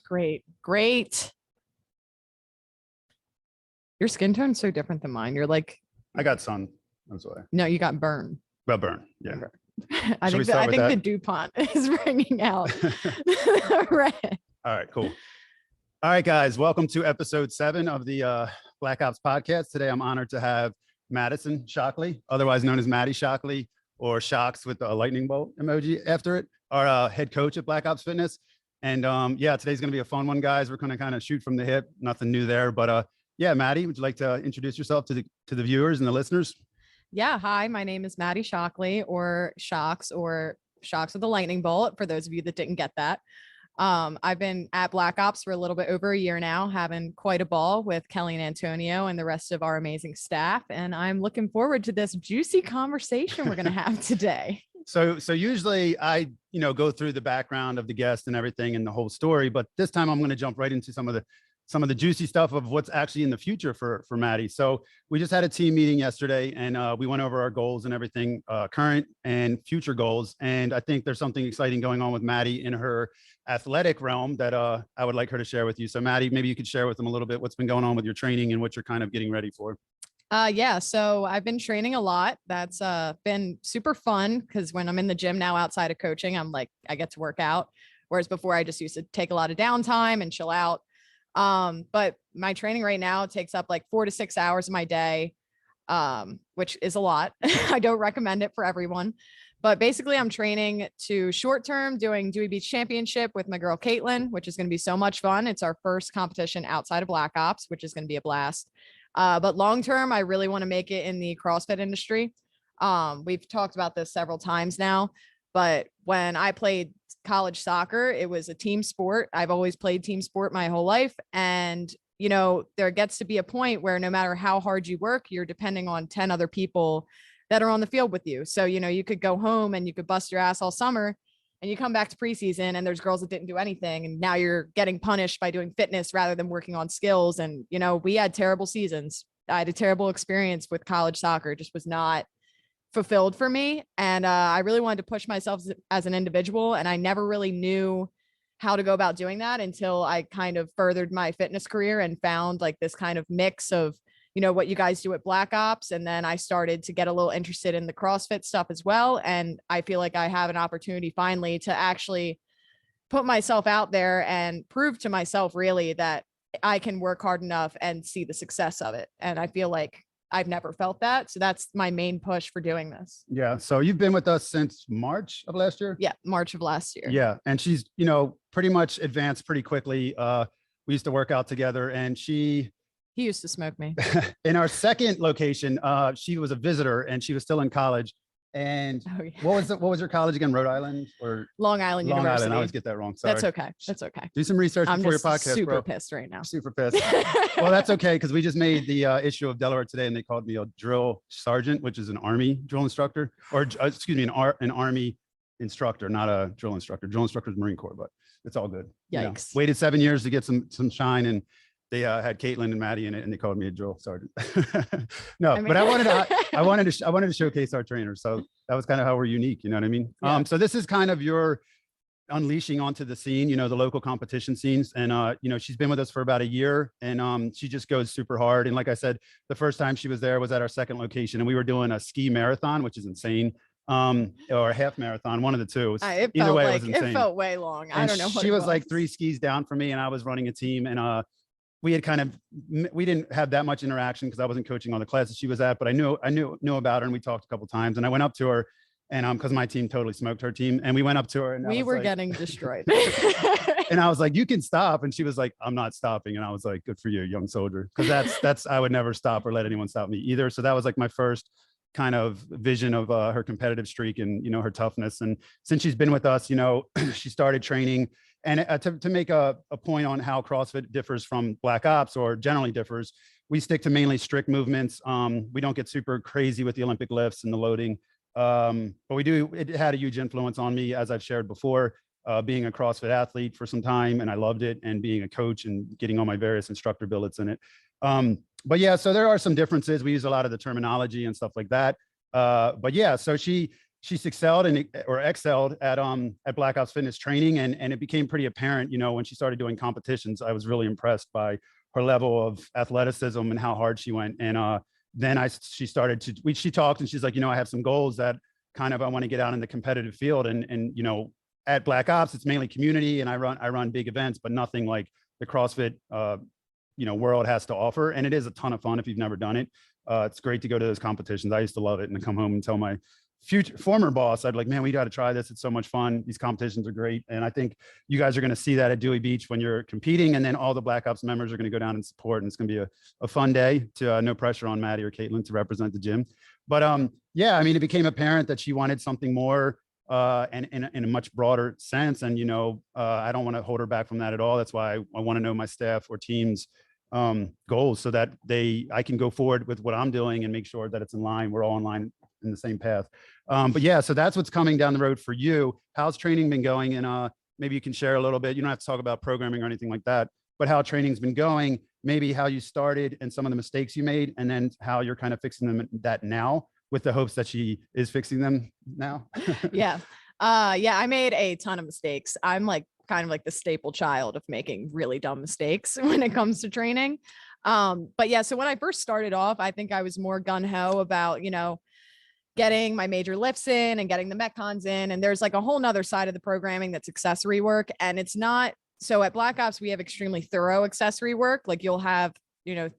Great. Great. Your skin tone's so different than mine. You're like, I got sun. That's why. no, you got burn. Well, burn. Yeah. I think the DuPont is bringing out red. All right, cool. All right, guys, welcome to episode 7 of the Black Ops podcast. Today, I'm honored to have Madison Shockley, otherwise known as Maddie Shockley, or Shocks with a lightning bolt emoji after it, our head coach at Black Ops Fitness. And yeah, today's going to be a fun one, guys. We're going to kind of shoot from the hip, nothing new there. But yeah, Maddie, would you like to introduce yourself to the viewers and the listeners? Yeah, hi, my name is Maddie Shockley, or Shocks with a lightning bolt, for those of you that didn't get that. I've been at Black Ops for a little bit over a year now, having quite a ball with Kelly and Antonio and the rest of our amazing staff. And I'm looking forward to this juicy conversation we're going to have today. So usually I, go through the background of the guest and everything and the whole story, but this time I'm going to jump right into some of the juicy stuff of what's actually in the future for Maddie. So we just had a team meeting yesterday, and we went over our goals and everything, current and future goals. And I think there's something exciting going on with Maddie in her athletic realm that I would like her to share with you. So Maddie, maybe you could share with them a little bit what's been going on with your training and what you're kind of getting ready for. Yeah, so I've been training a lot. That's been super fun, because when I'm in the gym now outside of coaching, I'm like, I get to work out. Whereas before I just used to take a lot of downtime and chill out. But my training right now takes up like 4 to 6 hours of my day, which is a lot. I don't recommend it for everyone, but basically I'm training to short term, doing Dewey Beach Championship with my girl Caitlin, which is going to be so much fun. It's our first competition outside of Black Ops, which is going to be a blast. But long term, I really want to make it in the CrossFit industry. We've talked about this several times now, but when I played college soccer, it was a team sport. I've always played team sport my whole life. And, there gets to be a point where no matter how hard you work, you're depending on 10 other people that are on the field with you. So, you could go home and you could bust your ass all summer, and you come back to preseason and there's girls that didn't do anything. And now you're getting punished by doing fitness rather than working on skills. And, we had terrible seasons. I had a terrible experience with college soccer. It just was not fulfilled for me. And I really wanted to push myself as an individual. And I never really knew how to go about doing that until I kind of furthered my fitness career and found like this kind of mix of, what you guys do at Black Ops. And then I started to get a little interested in the CrossFit stuff as well. And I feel like I have an opportunity finally to actually put myself out there and prove to myself really that I can work hard enough and see the success of it. And I feel like I've never felt that. So that's my main push for doing this. Yeah. So you've been with us since March of last year? Yeah. March of last year. Yeah. And she's, pretty much advanced pretty quickly. We used to work out together, and he used to smoke me. In our second location, she was a visitor and she was still in college. And what was your college again? Rhode Island or Long Island University? Island. I always get that wrong. Sorry. That's okay. That's okay. Do some research before your podcast, super pissed right now. Super pissed. Well, that's okay, because we just made the issue of Delaware today, and they called me a drill sergeant, which is an Army drill instructor, or excuse me, an Army instructor, not a drill instructor. Drill instructor is Marine Corps, but it's all good. Yikes. Waited 7 years to get some shine, and they had Caitlin and Maddie in it, and they called me a drill sergeant. No, but I wanted to showcase our trainers. So that was kind of how we're unique. You know what I mean? Yeah. So this is kind of your unleashing onto the scene, the local competition scenes. And, she's been with us for about a year, and she just goes super hard. And like I said, the first time she was there was at our second location, and we were doing a ski marathon, which is insane. Or a half marathon, one of the two. Either way, it was insane. It felt way long. I don't know what she was like 3 skis down from me, and I was running a team, and we didn't have that much interaction because I wasn't coaching all the classes she was at, but I knew about her, and we talked a couple of times, and I went up to her, and because my team totally smoked her team, and we went up to her, and we were getting destroyed. And I was like, "You can stop," and she was like, "I'm not stopping," and I was like, "Good for you, young soldier," because that's I would never stop or let anyone stop me either. So that was like my first kind of vision of her competitive streak and her toughness. And since she's been with us, she started training. And to make a point on how CrossFit differs from Black Ops, or generally differs, we stick to mainly strict movements. We don't get super crazy with the Olympic lifts and the loading, but it had a huge influence on me, as I've shared before, being a CrossFit athlete for some time, and I loved it, and being a coach and getting all my various instructor billets in it. But yeah, so there are some differences. We use a lot of the terminology and stuff like that. But yeah, so she she's excelled or excelled at Black Ops Fitness training, and it became pretty apparent, when she started doing competitions. I was really impressed by her level of athleticism and how hard she went. And then she started to, she talked and she's like, I have some goals that kind of I want to get out in the competitive field, and at Black Ops it's mainly community, and I run big events, but nothing like the CrossFit world has to offer. And it is a ton of fun if you've never done it. It's great to go to those competitions. I used to love it, and to come home and tell my former boss, I'd be like, man, we got to try this. It's so much fun. These competitions are great. And I think you guys are going to see that at Dewey Beach when you're competing. And then all the Black Ops members are going to go down and support. And it's going to be a fun day. To no pressure on Maddie or Caitlin to represent the gym. But yeah, I mean, it became apparent that she wanted something more and in a much broader sense. And, I don't want to hold her back from that at all. That's why I want to know my staff or teams goals, so that I can go forward with what I'm doing and make sure that it's in line. We're all in line in the same path. But yeah, so that's what's coming down the road for you. How's training been going? And maybe you can share a little bit. You don't have to talk about programming or anything like that, but how training's been going, maybe how you started and some of the mistakes you made, and then how you're kind of fixing them that now, with the hopes that she is fixing them now. Yeah. I made a ton of mistakes. I'm kind of like the staple child of making really dumb mistakes when it comes to training. But yeah, so when I first started off, I think I was more gung-ho about, getting my major lifts in and getting the Metcons in. And there's like a whole nother side of the programming that's accessory work. And it's not, so at Black Ops, we have extremely thorough accessory work. Like you'll have,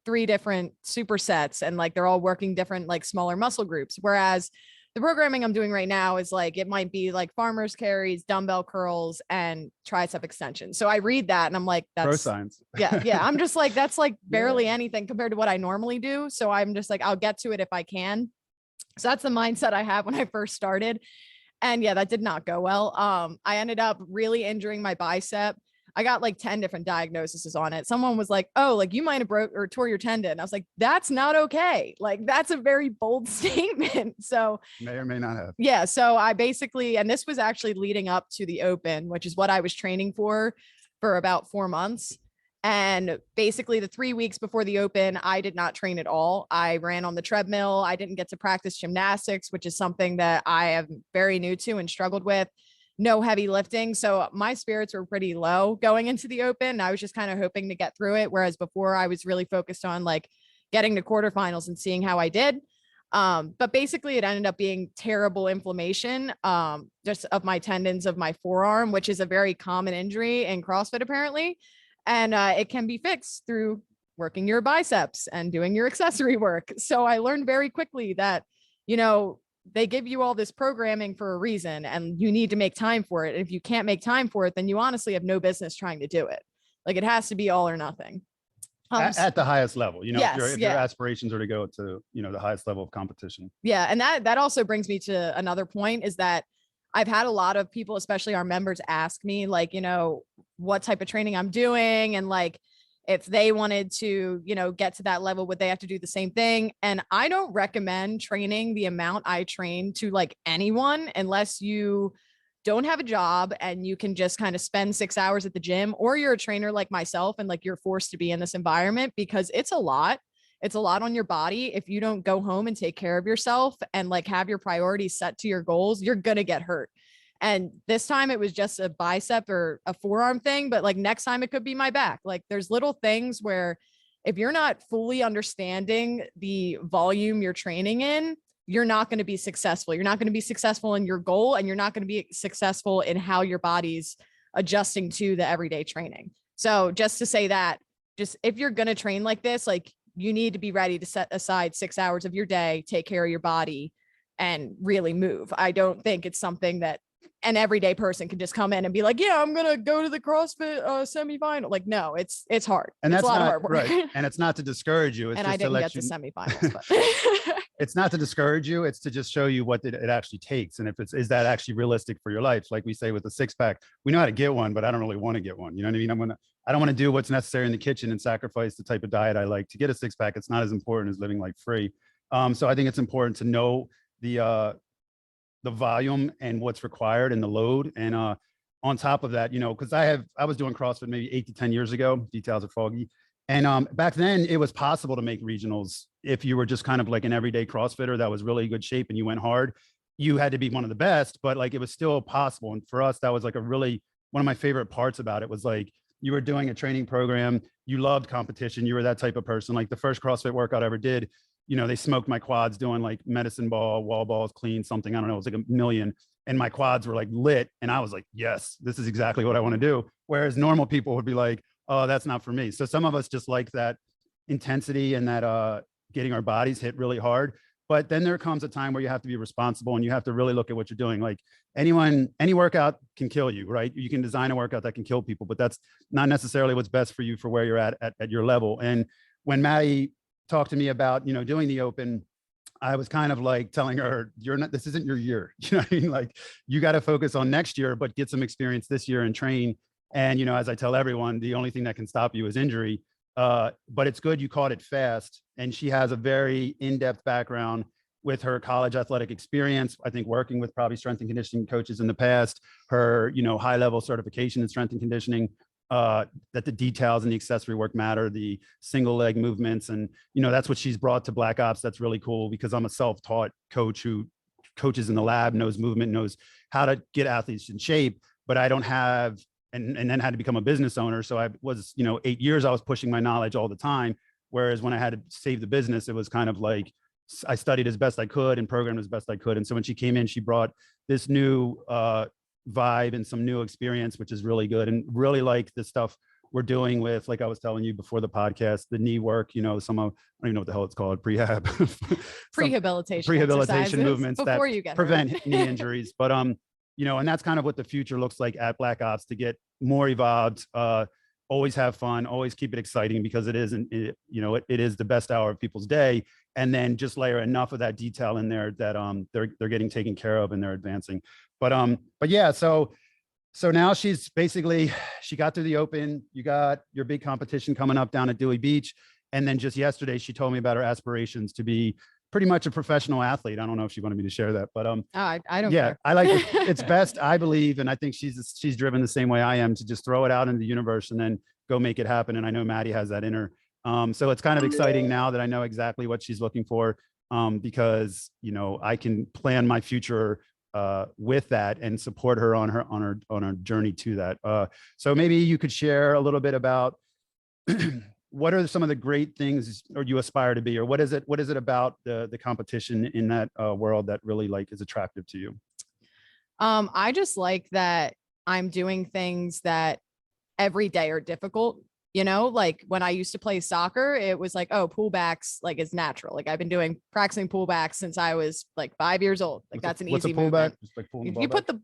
3 different supersets, and like, they're all working different, like smaller muscle groups. Whereas the programming I'm doing right now is like, it might be like farmer's carries, dumbbell curls, and tricep extensions. So I read that and I'm like, that's science. Yeah. I'm just like, that's like barely anything compared to what I normally do. So I'm just like, I'll get to it if I can. So that's the mindset I had when I first started. And yeah, that did not go well. I ended up really injuring my bicep. I got like 10 different diagnoses on it. Someone was like, oh, like you might have broke or tore your tendon. I was like, that's not okay. Like, that's a very bold statement. So may or may not have. Yeah. So I basically, and this was actually leading up to the Open, which is what I was training for about 4 months. And basically the 3 weeks before the Open, I did not train at all. I ran on the treadmill. I didn't get to practice gymnastics, which is something that I am very new to and struggled with. No heavy lifting. So my spirits were pretty low going into the Open. I was just kind of hoping to get through it. Whereas before I was really focused on like getting to quarterfinals and seeing how I did. But basically it ended up being terrible inflammation, just of my tendons of my forearm, which is a very common injury in CrossFit apparently. And it can be fixed through working your biceps and doing your accessory work. So I learned very quickly that, they give you all this programming for a reason, and you need to make time for it. And if you can't make time for it, then you honestly have no business trying to do it. Like it has to be all or nothing. At the highest level, yes, if your aspirations are to go to, the highest level of competition. Yeah. And that also brings me to another point, is that I've had a lot of people, especially our members, ask me like, what type of training I'm doing. And like, if they wanted to, get to that level, would they have to do the same thing? And I don't recommend training the amount I train to like anyone, unless you don't have a job and you can just kind of spend 6 hours at the gym, or you're a trainer like myself and like you're forced to be in this environment, because it's a lot. It's a lot on your body. If you don't go home and take care of yourself and like have your priorities set to your goals, you're going to get hurt. And this time it was just a bicep or a forearm thing, but like next time it could be my back. Like there's little things where if you're not fully understanding the volume you're training in, you're not going to be successful. You're not going to be successful in your goal, and you're not going to be successful in how your body's adjusting to the everyday training. So just to say that, just if you're going to train like this, like you need to be ready to set aside 6 hours of your day, take care of your body, and really move. I don't think it's something that an everyday person can just come in and be like, yeah, I'm going to go to the CrossFit semifinal. Like, no, it's hard. And it's that's a lot not of hard work. Right. And it's not to discourage you. It's and just I didn't to get to semifinals, but it's not to discourage you. It's to just show you what it actually takes. And if is that actually realistic for your life? Like we say with the 6-pack, we know how to get one, but I don't really want to get one. You know what I mean? I don't want to do what's necessary in the kitchen and sacrifice the type of diet I like to get a 6-pack. It's not as important as living like free. So I think it's important to know the volume and what's required and the load. And on top of that, because I was doing CrossFit maybe 8 to 10 years ago. Details are foggy. And back then it was possible to make regionals if you were just kind of like an everyday CrossFitter that was really good shape and you went hard. you had to be one of the best, but like, it was still possible. And for us, that was like a really, one of my favorite parts about it was like, you were doing a training program, you loved competition, you were that type of person. Like the first CrossFit workout I ever did, you know, they smoked my quads doing like medicine ball, wall balls, clean something, I don't know, it was like a million. And my quads were like lit. And I was like, yes, this is exactly what I want to do. Whereas normal people would be like, oh, that's not for me. So some of us just like that intensity and that getting our bodies hit really hard. But then there comes a time where you have to be responsible and you have to really look at what you're doing. Like any workout can kill you, right? You can design a workout that can kill people, but that's not necessarily what's best for you for where you're at your level. And when Maddie talked to me about, you know, doing the open, I was kind of like telling her, this isn't your year. You know what I mean? Like you got to focus on next year, but get some experience this year and train. And, you know, as I tell everyone, the only thing that can stop you is injury. But it's good you caught it fast. And she has a very in-depth background with her college athletic experience. I think working with probably strength and conditioning coaches in the past, her, you know, high-level certification in strength and conditioning, that the details and the accessory work matter, the single leg movements. And, you know, that's what she's brought to Black Ops. That's really cool because I'm a self-taught coach who coaches in the lab, knows movement, knows how to get athletes in shape, but I don't have, and then had to become a business owner. So I was, you know, 8 years, I was pushing my knowledge all the time. Whereas when I had to save the business, it was kind of like, I studied as best I could and programmed as best I could. And so when she came in, she brought this new vibe and some new experience, which is really good. And really like the stuff we're doing with, like I was telling you before the podcast, the knee work, you know, I don't even know what the hell it's called, prehabilitation movements that you prevent knee injuries. But, you know, and that's kind of what the future looks like at Black Ops, to get more evolved, always have fun, always keep it exciting, because it is the best hour of people's day. And then just layer enough of that detail in there that they're getting taken care of and they're advancing. But yeah, so now she's basically, she got through the open, you got your big competition coming up down at Dewey Beach. And then just yesterday, she told me about her aspirations to be pretty much a professional athlete. I don't know if she wanted me to share that, but I don't yeah, care. I like it. It's best, I believe, and I think she's driven the same way I am, to just throw it out into the universe and then go make it happen. And I know Maddie has that in her. So it's kind of exciting now that I know exactly what she's looking for, because, you know, I can plan my future with that and support her on her journey to that. So maybe you could share a little bit about what are some of the great things or you aspire to be, or what is it about the competition in that world that really like is attractive to you? I just like that I'm doing things that every day are difficult. You know, like when I used to play soccer, it was like, oh, pullbacks, like it's natural. Like I've been practicing pullbacks since I was like 5 years old. Like that's an easy movement. Just like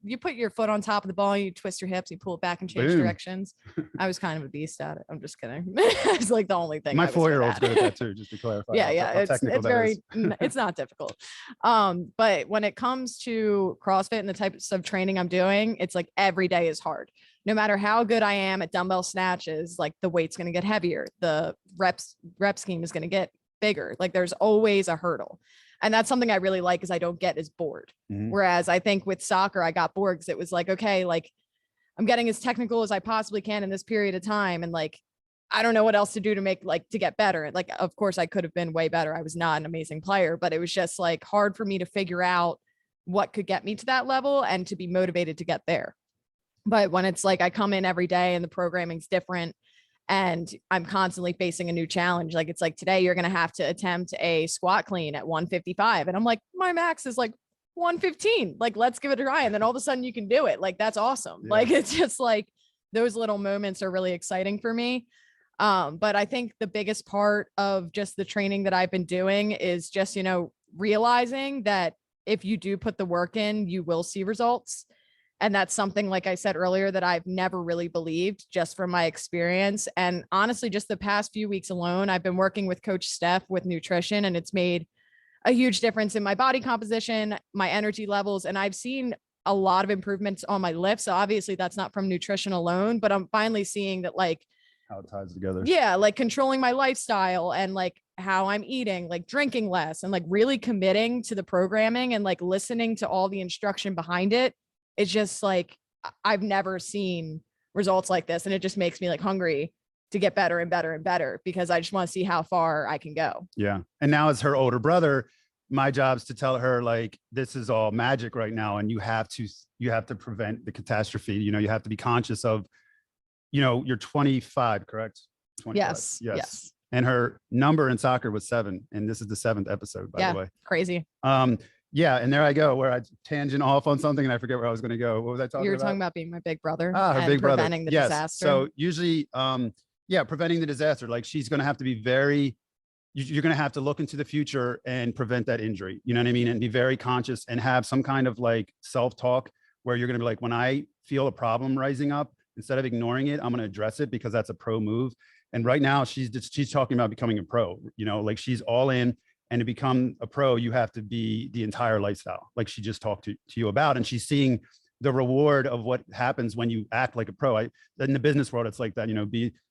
you put your foot on top of the ball, you twist your hips, you pull it back and change directions. I was kind of a beast at it. I'm just kidding. It's like the only thing. My 4-year-old's good at that too, just to clarify. Yeah. It's very, it's not difficult. But when it comes to CrossFit and the types of training I'm doing, it's like every day is hard. No matter how good I am at dumbbell snatches, like the weight's going to get heavier. The rep scheme is going to get bigger. Like there's always a hurdle. And that's something I really like, is I don't get as bored. Mm-hmm. Whereas I think with soccer, I got bored because it was like, okay, like I'm getting as technical as I possibly can in this period of time. And like, I don't know what else to do to get better. Like, of course I could have been way better. I was not an amazing player, but it was just like hard for me to figure out what could get me to that level and to be motivated to get there. But when it's like I come in every day and the programming's different and I'm constantly facing a new challenge, like it's like today you're going to have to attempt a squat clean at 155. And I'm like, my max is like 115. Like, let's give it a try. And then all of a sudden you can do it. Like, that's awesome. Yeah. Like, it's just like those little moments are really exciting for me. But I think the biggest part of just the training that I've been doing is just, you know, realizing that if you do put the work in, you will see results. And that's something, like I said earlier, that I've never really believed, just from my experience. And honestly, just the past few weeks alone, I've been working with Coach Steph with nutrition, and it's made a huge difference in my body composition, my energy levels. And I've seen a lot of improvements on my lifts. So obviously that's not from nutrition alone, but I'm finally seeing that, like, how it ties together. Yeah. Like controlling my lifestyle and like how I'm eating, like drinking less, and like really committing to the programming and like listening to all the instruction behind it. It's just like, I've never seen results like this. And it just makes me like hungry to get better and better and better, because I just want to see how far I can go. Yeah. And now as her older brother, my job's to tell her like, this is all magic right now. And you have to prevent the catastrophe. You know, you have to be conscious of, you know, you're 25, correct? 25. Yes. And her number in soccer was 7. And this is the 7th episode, by the way. Crazy. Yeah. And there I go, where I tangent off on something and I forget where I was going to go. What was I talking about? You were talking about being my big brother. Her and big brother. preventing the disaster. So usually, preventing the disaster, like she's going to have to be you're going to have to look into the future and prevent that injury. You know what I mean? And be very conscious and have some kind of like self-talk where you're going to be like, when I feel a problem rising up, instead of ignoring it, I'm going to address it because that's a pro move. And right now she's talking about becoming a pro, you know, like she's all in. And to become a pro, you have to be the entire lifestyle, like she just talked to you about. And she's seeing the reward of what happens when you act like a pro. In the business world, it's like that, you know,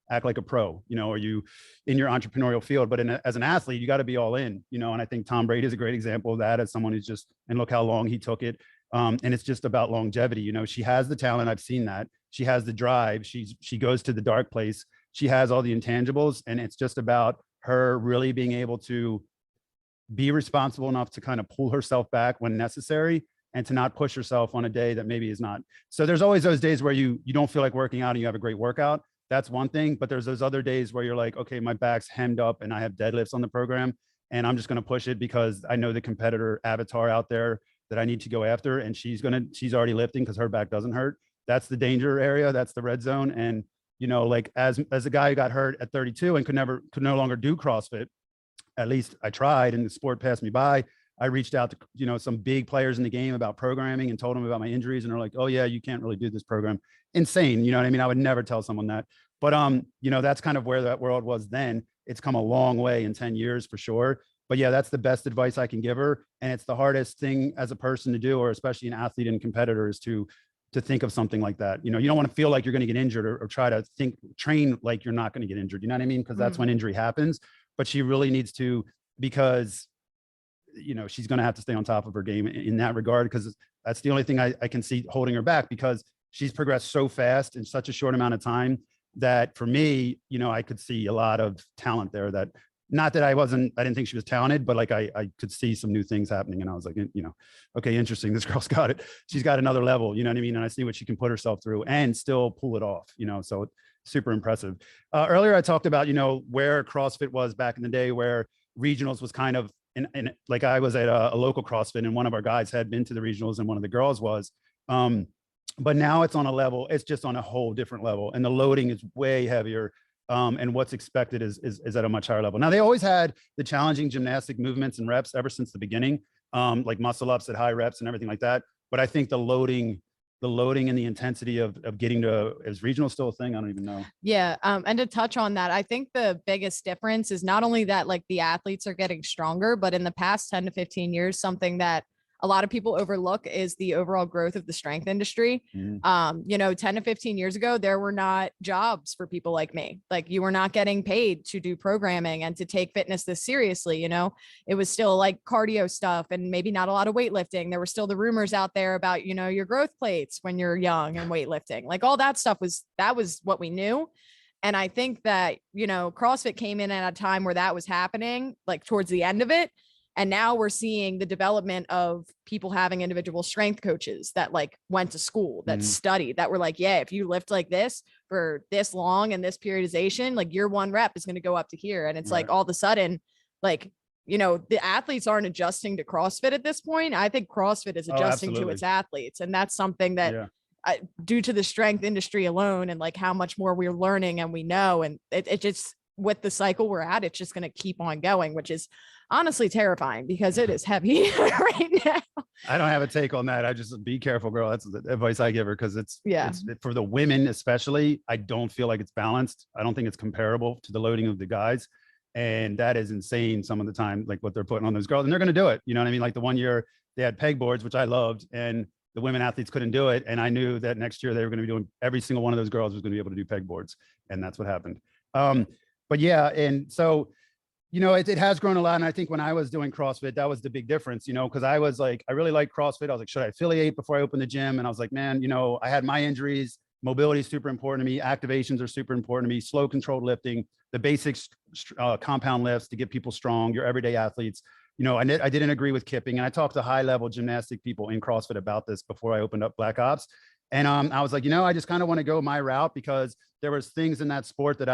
act like a pro, you know, or you in your entrepreneurial field. But as an athlete, you got to be all in, you know. And I think Tom Brady is a great example of that, as someone who's and look how long he took it. And it's just about longevity. You know, she has the talent. I've seen that. She has the drive. She goes to the dark place. She has all the intangibles, and it's just about her really being able to be responsible enough to kind of pull herself back when necessary and to not push herself on a day that maybe is not. So there's always those days where you don't feel like working out and you have a great workout. That's one thing. But there's those other days where you're like, okay, my back's hemmed up and I have deadlifts on the program and I'm just going to push it because I know the competitor avatar out there that I need to go after. And she's already lifting because her back doesn't hurt. That's the danger area. That's the red zone. And, you know, like as a guy who got hurt at 32 and could no longer do CrossFit, at least I tried and the sport passed me by. I reached out to, you know, some big players in the game about programming and told them about my injuries. And they're like, oh yeah, you can't really do this program. Insane. You know what I mean? I would never tell someone that, but you know, that's kind of where that world was then. It's come a long way in 10 years for sure. But yeah, that's the best advice I can give her. And it's the hardest thing as a person to do, or especially an athlete and competitor, is to think of something like that. You know, you don't want to feel like you're going to get injured or try to train like you're not going to get injured. You know what I mean? Because that's when injury happens. But she really needs to, because, you know, she's going to have to stay on top of her game in that regard, because that's the only thing I can see holding her back, because she's progressed so fast in such a short amount of time that for me, you know, I could see a lot of talent there. That not that I didn't think she was talented, but like I could see some new things happening. And I was like, you know, okay, interesting. This girl's got it. She's got another level, you know what I mean? And I see what she can put herself through and still pull it off, you know, so super impressive. Earlier, I talked about, you know, where CrossFit was back in the day, where regionals was kind of, and like I was at a local CrossFit and one of our guys had been to the regionals and one of the girls was, but now it's on a level, it's just on a whole different level. And the loading is way heavier. And what's expected is at a much higher level. Now, they always had the challenging gymnastic movements and reps ever since the beginning, like muscle ups at high reps and everything like that. But I think the loading and the intensity of getting to, is regional still a thing? I don't even know. Yeah. And to touch on that, I think the biggest difference is not only that like the athletes are getting stronger, but in the past 10 to 15 years, something that a lot of people overlook is the overall growth of the strength industry. You know, 10 to 15 years ago, there were not jobs for people like me. Like, you were not getting paid to do programming and to take fitness this seriously. You know, it was still like cardio stuff and maybe not a lot of weightlifting. There were still the rumors out there about, you know, your growth plates when you're young and weightlifting, like all that stuff was what we knew. And I think that, you know, CrossFit came in at a time where that was happening, like towards the end of it. And now we're seeing the development of people having individual strength coaches that like went to school, that studied, that were like, yeah, if you lift like this for this long and this periodization, like your one rep is going to go up to here. And it's like all of a sudden, like, you know, the athletes aren't adjusting to CrossFit at this point. I think CrossFit is adjusting to its athletes. And that's something that due to the strength industry alone and like how much more we're learning and we know, and it just, with the cycle we're at, it's just going to keep on going, which is honestly terrifying because it is heavy right now. I don't have a take on that. I just be careful, girl. That's the advice I give her, because it's for the women especially. I don't feel like it's balanced. I don't think it's comparable to the loading of the guys, and that is insane some of the time, like what they're putting on those girls, and they're going to do it. You know what I mean? Like the one year they had peg boards, which I loved, and the women athletes couldn't do it, and I knew that next year they were going to be doing, every single one of those girls was going to be able to do peg boards, and that's what happened. But yeah, and so, you know, it has grown a lot. And I think when I was doing CrossFit, that was the big difference, you know, because I was like, I really like CrossFit. I was like, should I affiliate before I open the gym? And I was like, man, you know, I had my injuries. Mobility is super important to me. Activations are super important to me. Slow controlled lifting, the basics, compound lifts to get people strong, your everyday athletes. I didn't agree with kipping. And I talked to high level gymnastic people in CrossFit about this before I opened up Black Ops. And I was like, I just kind of want to go my route because there was things in that sport that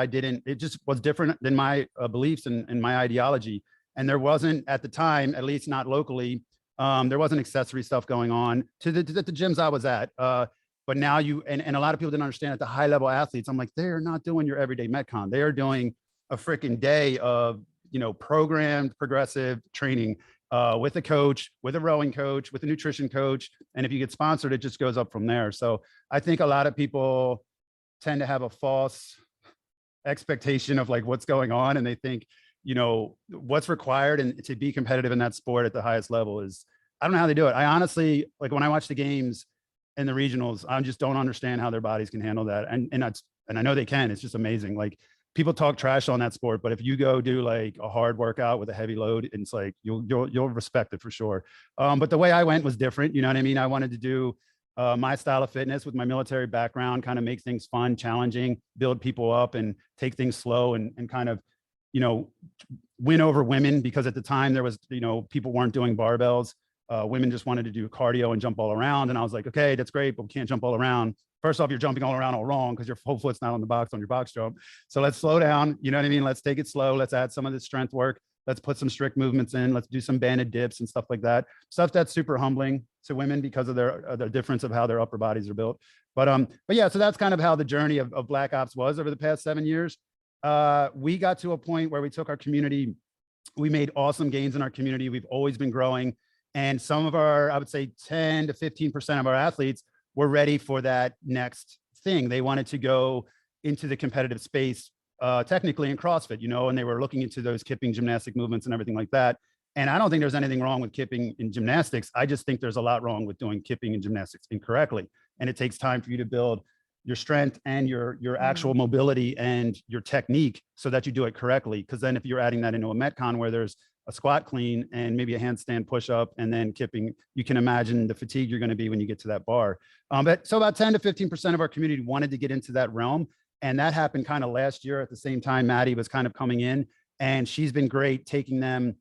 it just was different than my beliefs and my ideology. And there wasn't at the time, at least not locally, there wasn't accessory stuff going on to the gyms I was at. But now and a lot of people didn't understand at the high level athletes. I'm like, they're not doing your everyday Metcon. They are doing a freaking day of, programmed progressive training with a coach, with a rowing coach, with a nutrition coach. And if you get sponsored, it just goes up from there. So I think a lot of people tend to have a false expectation of like what's going on. And they think, what's required and to be competitive in that sport at the highest level is, I don't know how they do it. I honestly, like when I watch the games and the regionals, I just don't understand how their bodies can handle that. And I know they can. It's just amazing. Like people talk trash on that sport, but if you go do like a hard workout with a heavy load, it's like you'll respect it for sure. But the way I went was different. You know what I mean? I wanted to do my style of fitness with my military background, kind of make things fun, challenging, build people up, and take things slow and kind of win over women, because at the time there was people weren't doing barbells. Women just wanted to do cardio and jump all around. And I was like, okay, that's great, but we can't jump all around. First off, you're jumping all around all wrong because your whole foot's not on the box on your box jump. So let's slow down. You know what I mean? Let's take it slow. Let's add some of the strength work. Let's put some strict movements in. Let's do some banded dips and stuff like that. Stuff that's super humbling to women because of the difference of how their upper bodies are built. But yeah, so that's kind of how the journey of Black Ops was over the past 7 years. We got to a point where we took our community. We made awesome gains in our community. We've always been growing. And some of our, I would say 10 to 15% of our athletes were ready for that next thing. They wanted to go into the competitive space, technically in CrossFit, and they were looking into those kipping gymnastic movements and everything like that. And I don't think there's anything wrong with kipping in gymnastics. I just think there's a lot wrong with doing kipping in gymnastics incorrectly. And it takes time for you to build your strength and your actual mobility and your technique so that you do it correctly. Because then if you're adding that into a Metcon where there's a squat clean and maybe a handstand push up and then kipping, you can imagine the fatigue you're going to be when you get to that bar. But so about 10 to 15% of our community wanted to get into that realm. And that happened kind of last year. At the same time, Maddie was kind of coming in, and she's been great taking them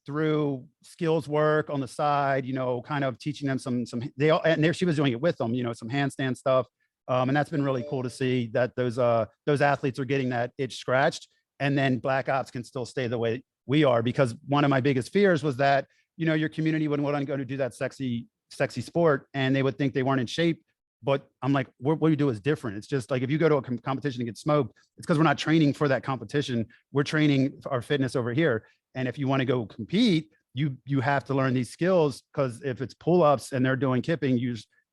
through skills work on the side, kind of teaching them and there she was doing it with them, some handstand stuff. And that's been really cool to see that those athletes are getting that itch scratched. And then Black Ops can still stay the way we are, because one of my biggest fears was that, your community wouldn't want to go to do that sexy sport and they would think they weren't in shape. But I'm like, what we do is different. It's just like, if you go to a competition and get smoked, it's because we're not training for that competition. We're training our fitness over here. And if you want to go compete, you have to learn these skills, because if it's pull-ups and they're doing kipping,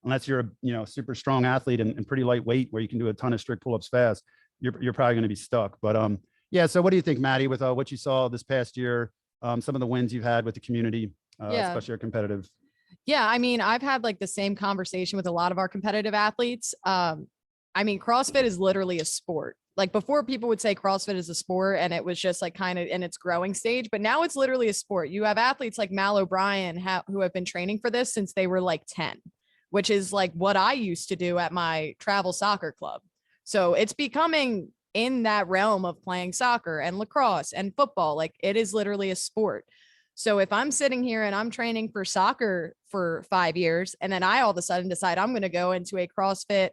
unless you're a super strong athlete and pretty lightweight where you can do a ton of strict pull-ups fast, you're probably going to be stuck. But yeah. So what do you think, Maddie, with what you saw this past year, some of the wins you've had with the community, especially our competitive? Yeah. I mean, I've had like the same conversation with a lot of our competitive athletes. I mean, CrossFit is literally a sport. Like before, people would say CrossFit is a sport and it was just like kind of in its growing stage, but now it's literally a sport. You have athletes like Mal O'Brien who have been training for this since they were like 10, which is like what I used to do at my travel soccer club. So it's becoming in that realm of playing soccer and lacrosse and football. Like it is literally a sport. So if I'm sitting here and I'm training for soccer for 5 years, and then I all of a sudden decide I'm going to go into a CrossFit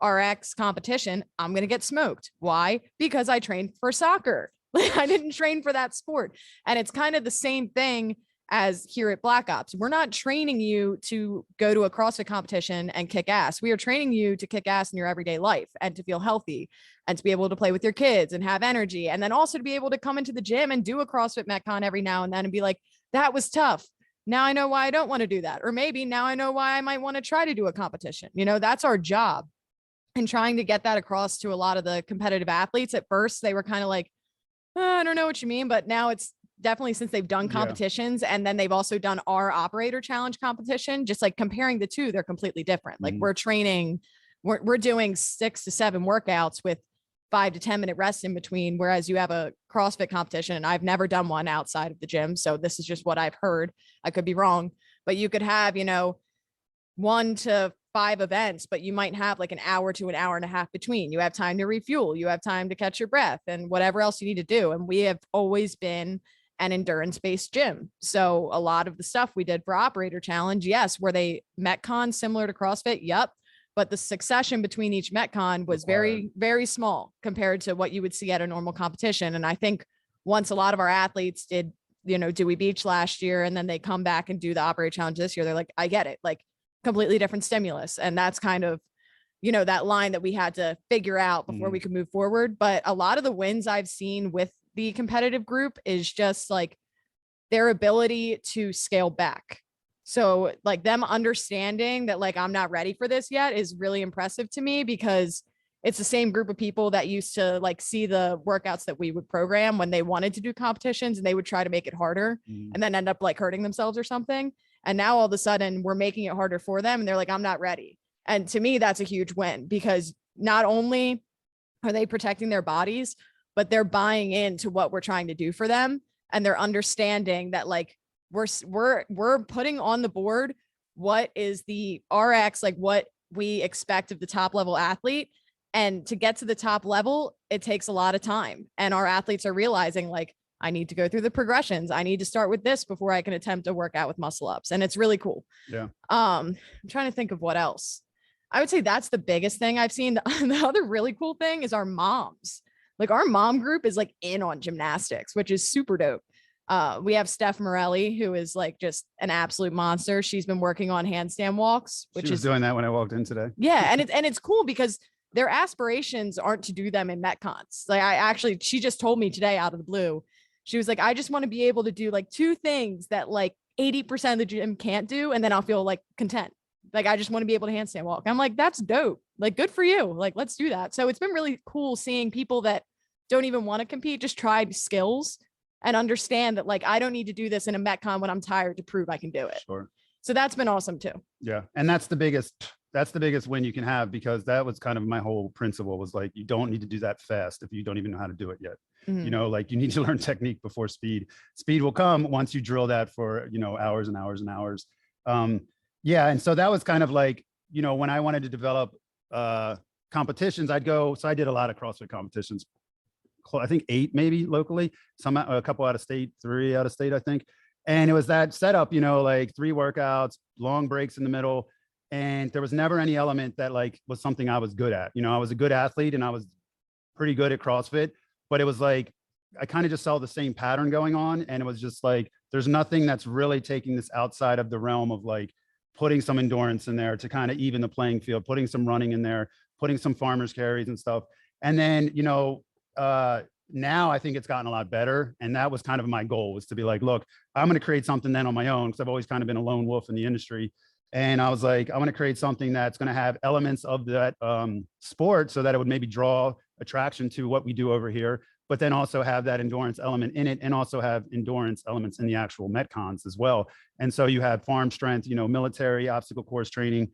RX competition, I'm going to get smoked. Why? Because I trained for soccer. I didn't train for that sport. And it's kind of the same thing as here at Black Ops. We're not training you to go to a CrossFit competition and kick ass. We are training you to kick ass in your everyday life and to feel healthy and to be able to play with your kids and have energy. And then also to be able to come into the gym and do a CrossFit Metcon every now and then and be like, that was tough. Now I know why I don't want to do that. Or maybe now I know why I might want to try to do a competition. That's our job. And trying to get that across to a lot of the competitive athletes. At first, they were kind of like, I don't know what you mean, but now it's definitely, since they've done competitions and then they've also done our operator challenge competition, just like comparing the two, they're completely different. Like we're training, we're doing 6 to 7 workouts with 5 to 10 minute rest in between. Whereas you have a CrossFit competition, and I've never done one outside of the gym. So this is just what I've heard. I could be wrong, but you could have, 1 to 5 events, but you might have like an hour to an hour and a half between. You have time to refuel, you have time to catch your breath and whatever else you need to do. And we have always been an endurance-based gym. So a lot of the stuff we did for Operator Challenge, yes, were they Metcon similar to CrossFit? Yep. But the succession between each Metcon was very, very small compared to what you would see at a normal competition. And I think once a lot of our athletes did, Dewey Beach last year, and then they come back and do the Operator Challenge this year, they're like, I get it, like completely different stimulus. And that's kind of, that line that we had to figure out before we could move forward. But a lot of the wins I've seen with the competitive group is just like their ability to scale back. So like them understanding that like, I'm not ready for this yet is really impressive to me, because it's the same group of people that used to like see the workouts that we would program when they wanted to do competitions, and they would try to make it harder and then end up like hurting themselves or something. And now all of a sudden we're making it harder for them, and they're like, I'm not ready. And to me, that's a huge win, because not only are they protecting their bodies, but they're buying into what we're trying to do for them. And they're understanding that like, we're putting on the board what is the RX, like what we expect of the top level athlete. And to get to the top level, it takes a lot of time. And our athletes are realizing like, I need to go through the progressions. I need to start with this before I can attempt to work out with muscle ups. And it's really cool. Yeah. I'm trying to think of what else. I would say that's the biggest thing I've seen. The other really cool thing is our moms. Like our mom group is like in on gymnastics, which is super dope. We have Steph Morelli, who is like just an absolute monster. She's been working on handstand walks, which is doing that when I walked in today. Yeah. And it's cool because their aspirations aren't to do them in Metcons. Like she just told me today out of the blue, she was like, I just want to be able to do like 2 things that like 80% of the gym can't do. And then I'll feel like content. Like, I just want to be able to handstand walk. I'm like, that's dope. Like, good for you. Like, let's do that. So it's been really cool seeing people that don't even want to compete, just try skills and understand that like, I don't need to do this in a Metcon when I'm tired to prove I can do it. Sure. So that's been awesome too. Yeah. And that's the biggest win you can have, because that was kind of my whole principle, was like, you don't need to do that fast if you don't even know how to do it yet. Like you need to learn technique before speed. Speed will come once you drill that for, hours and hours and hours. Yeah. And so that was kind of like, when I wanted to develop competitions, I'd go. So I did a lot of CrossFit competitions, I think 8 maybe locally, a couple out of state, 3 out of state, I think. And it was that setup, like 3 workouts, long breaks in the middle. And there was never any element that like was something I was good at. I was a good athlete and I was pretty good at CrossFit, but it was like, I kind of just saw the same pattern going on. And it was just like, there's nothing that's really taking this outside of the realm of like putting some endurance in there to kind of even the playing field, putting some running in there, putting some farmers carries and stuff. And then, now I think it's gotten a lot better. And that was kind of my goal, was to be like, look, I'm going to create something then on my own, because I've always kind of been a lone wolf in the industry. And I was like, I want to create something that's going to have elements of that sport, so that it would maybe draw attraction to what we do over here, but then also have that endurance element in it, and also have endurance elements in the actual Metcons as well. And so you have farm strength, military obstacle course training,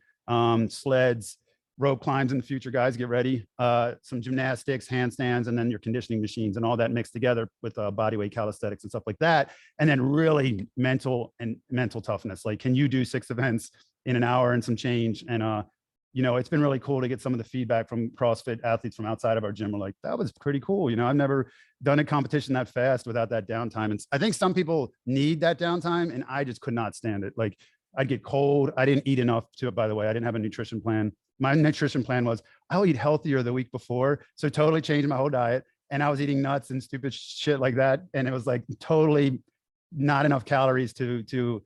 sleds, rope climbs in the future, guys, get ready, some gymnastics, handstands, and then your conditioning machines, and all that mixed together with bodyweight calisthenics and stuff like that. And then really mental toughness. Like, can you do 6 events in an hour and some change? And, it's been really cool to get some of the feedback from CrossFit athletes from outside of our gym. We're like, that was pretty cool. I've never done a competition that fast without that downtime. And I think some people need that downtime, and I just could not stand it. Like, I'd get cold. I didn't eat enough to it, by the way. I didn't have a nutrition plan. My nutrition plan was, I'll eat healthier the week before. So totally changed my whole diet. And I was eating nuts and stupid shit like that. And it was like totally not enough calories to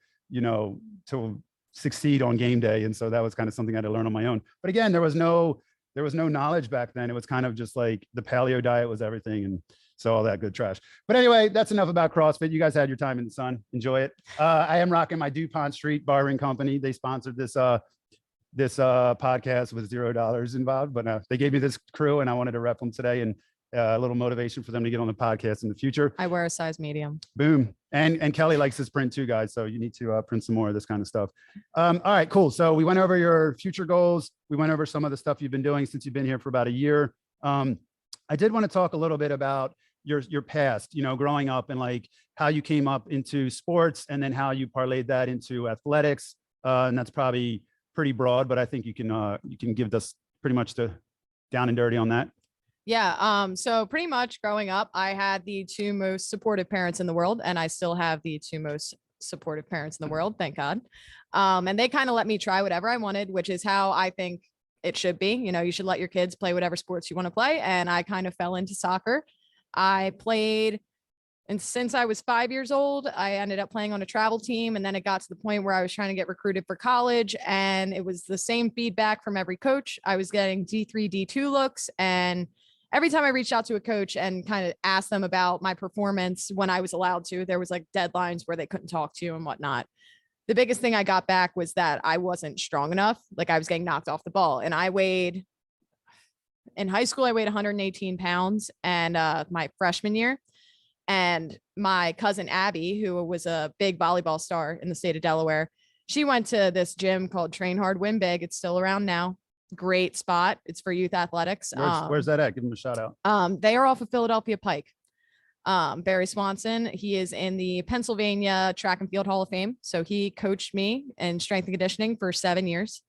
succeed on game day. And so that was kind of something I had to learn on my own. But again, there was no knowledge back then. It was kind of just like the paleo diet was everything. And so all that good trash. But anyway, that's enough about CrossFit. You guys had your time in the sun. Enjoy it. I am rocking my DuPont Street Barbering Company. They sponsored this podcast with $0 involved, but they gave me this crew and I wanted to rep them today, and a little motivation for them to get on the podcast in the future. I wear a size medium. Boom. And Kelly likes this print too, guys. So you need to print some more of this kind of stuff. All right, cool. So we went over your future goals. We went over some of the stuff you've been doing since you've been here for about a year. I did want to talk a little bit about your past, growing up, and like how you came up into sports, and then how you parlayed that into athletics. And that's probably pretty broad, but I think you can give us pretty much the down and dirty on that. Yeah. So pretty much growing up, I had the two most supportive parents in the world, and I still have the two most supportive parents in the world. Thank God. And they kind of let me try whatever I wanted, which is how I think it should be. You know, you should let your kids play whatever sports you want to play. And I kind of fell into soccer. I played, and since I was 5 years old, I ended up playing on a travel team. And then it got to the point where I was trying to get recruited for college. And it was the same feedback from every coach. I was getting D3, D2 looks. And every time I reached out to a coach and kind of asked them about my performance when I was allowed to, there was like deadlines where they couldn't talk to you and whatnot. The biggest thing I got back was that I wasn't strong enough. Like I was getting knocked off the ball, and in high school, I weighed 118 pounds and my freshman year. And my cousin Abby, who was a big volleyball star in the state of Delaware, she went to this gym called Train Hard, Win Big. It's still around now. Great spot. It's for youth athletics. Where's that at? Give them a shout out. They are off of Philadelphia Pike. Barry Swanson, he is in the Pennsylvania Track and Field Hall of Fame. So he coached me in strength and conditioning for 7 years.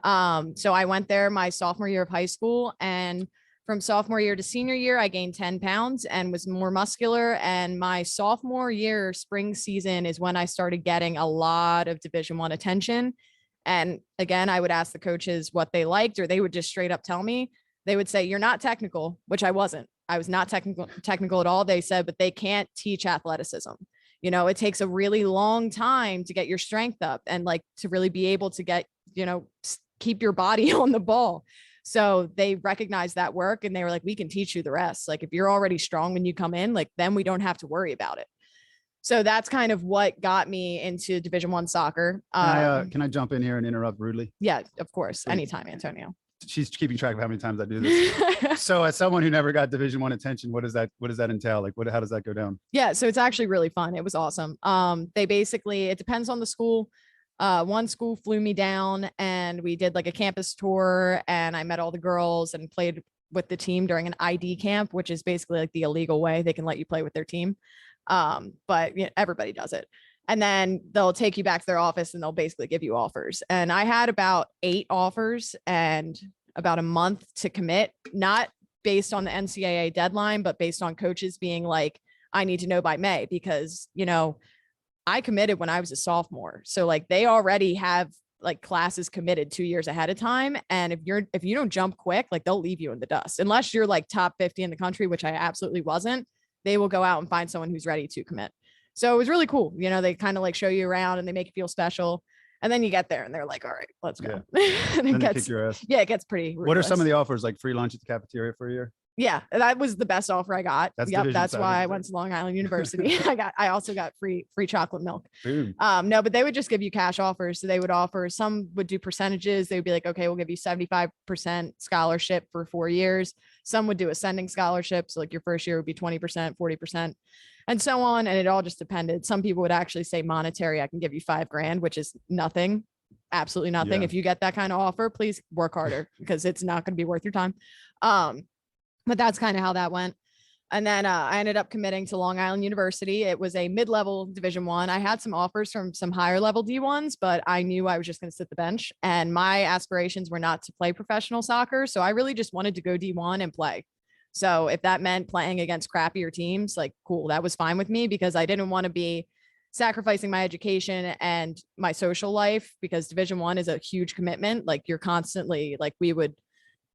So I went there my sophomore year of high school, and from sophomore year to senior year, I gained 10 pounds and was more muscular. And my sophomore year spring season is when I started getting a lot of Division I attention. And again, I would ask the coaches what they liked, or they would just straight up tell me. They would say, "You're not technical," which I wasn't. I was not technical at all. They said, but they can't teach athleticism. You know, it takes a really long time to get your strength up and like to really be able to get, you know, keep your body on the ball. So they recognized that work, and they were like, "We can teach you the rest. Like if you're already strong when you come in, like then we don't have to worry about it." So that's kind of what got me into Division I soccer. Can I jump in here and interrupt rudely? Yeah, of course. Anytime, Antonio. She's keeping track of how many times I do this. So as someone who never got Division I attention, what does that entail? Like how does that go down? Yeah. So it's actually really fun. It was awesome. They basically, it depends on the school. One school flew me down and we did like a campus tour, and I met all the girls and played with the team during an ID camp, which is basically like the illegal way they can let you play with their team. But you know, everybody does it. And then they'll take you back to their office and they'll basically give you offers. And I had about 8 offers and about a month to commit, not based on the NCAA deadline, but based on coaches being like, "I need to know by May," because, you know, I committed when I was a sophomore. So like they already have like classes committed 2 years ahead of time. And if you don't jump quick, like they'll leave you in the dust unless you're like top 50 in the country, which I absolutely wasn't. They will go out and find someone who's ready to commit. So it was really cool. You know, they kind of like show you around and they make you feel special. And then you get there and they're like, "All right, let's go." Yeah. And it gets, kick your ass. Yeah, it gets pretty ruthless. What are some of the offers? Like free lunch at the cafeteria for a year? Yeah, that was the best offer I got. That's why I went to Long Island University. I also got free chocolate milk. No, but they would just give you cash offers. So they would offer, some would do percentages. They would be like, "Okay, we'll give you 75% scholarship for 4 years." Some would do ascending scholarships. So like your first year would be 20%, 40%, and so on. And it all just depended. Some people would actually say monetary, "I can give you $5,000," which is nothing. Absolutely nothing. Yeah. If you get that kind of offer, please work harder because it's not going to be worth your time. But that's kind of how that went. And then I ended up committing to Long Island University. It was a mid-level Division I. I had some offers from some higher level D1s, but I knew I was just going to sit the bench. And my aspirations were not to play professional soccer. So I really just wanted to go D1 and play. So if that meant playing against crappier teams, like cool, that was fine with me, because I didn't want to be sacrificing my education and my social life, because Division I is a huge commitment. Like you're constantly like, we would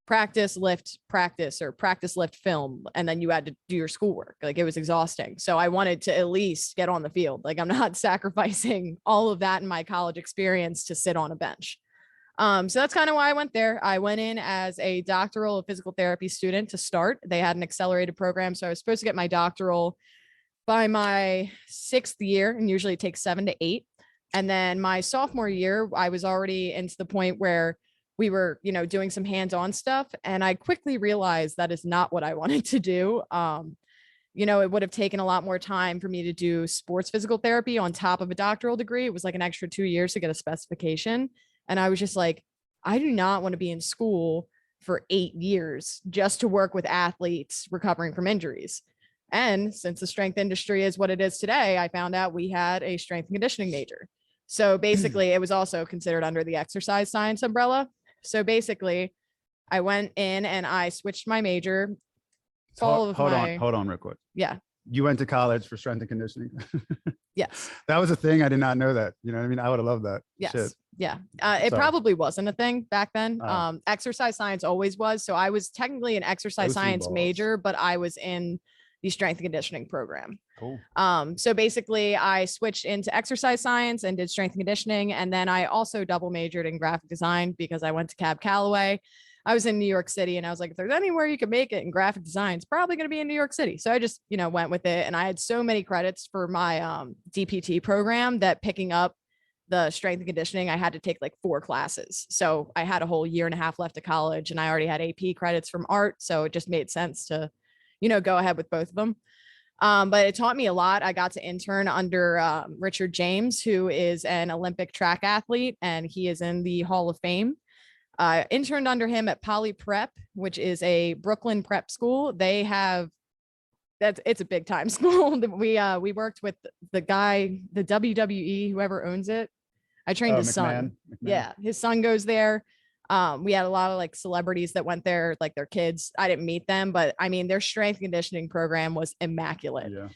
practice, lift, practice, or practice, lift, film, and then you had to do your schoolwork. Like it was exhausting. So I wanted to at least get on the field. Like I'm not sacrificing all of that in my college experience to sit on a bench. So that's kind of why I went there. I went in as a doctoral physical therapy student to start. They had an accelerated program. So I was supposed to get my doctoral by my 6th year, and usually it takes 7 to 8. And then my sophomore year, I was already into the point where we were, you know, doing some hands-on stuff. And I quickly realized that is not what I wanted to do. You know, it would have taken a lot more time for me to do sports physical therapy on top of a doctoral degree. It was like an extra 2 years to get a specification. And I was just like, I do not want to be in school for 8 years just to work with athletes recovering from injuries. And since the strength industry is what it is today, I found out we had a strength and conditioning major. So basically it was also considered under the exercise science umbrella. So basically I went in and I switched my major fall of hold my, on real quick. yeah. You went to college for strength and conditioning. Yes. That was a thing. I did not know that. You know what I mean? I would have loved that. Yes. Shit. Yeah. It Sorry. probably wasn't a thing back then. Oh. Exercise science always was. So I was technically an exercise OC science balls. major, but I was in the strength and conditioning program. Cool. So basically I switched into exercise science and did strength and conditioning. And then I also double majored in graphic design because I went to Cab Calloway. I was in New York City and I was like, if there's anywhere you can make it in graphic design, it's probably going to be in New York City. So I just, went with it. And I had so many credits for my DPT program that picking up the strength and conditioning, I had to take like 4 classes. So I had a whole year and a half left of college and I already had AP credits from art. So it just made sense to, go ahead with both of them. But it taught me a lot. I got to intern under Richard James, who is an Olympic track athlete, and he is in the Hall of Fame. I interned under him at Poly Prep, which is a Brooklyn prep school. They have it's a big time school. We worked with the guy, the WWE, whoever owns it. I trained his son. McMahon. Yeah, his son goes there. We had a lot of like celebrities that went there, like their kids. I didn't meet them, but I mean, their strength conditioning program was immaculate. Yeah.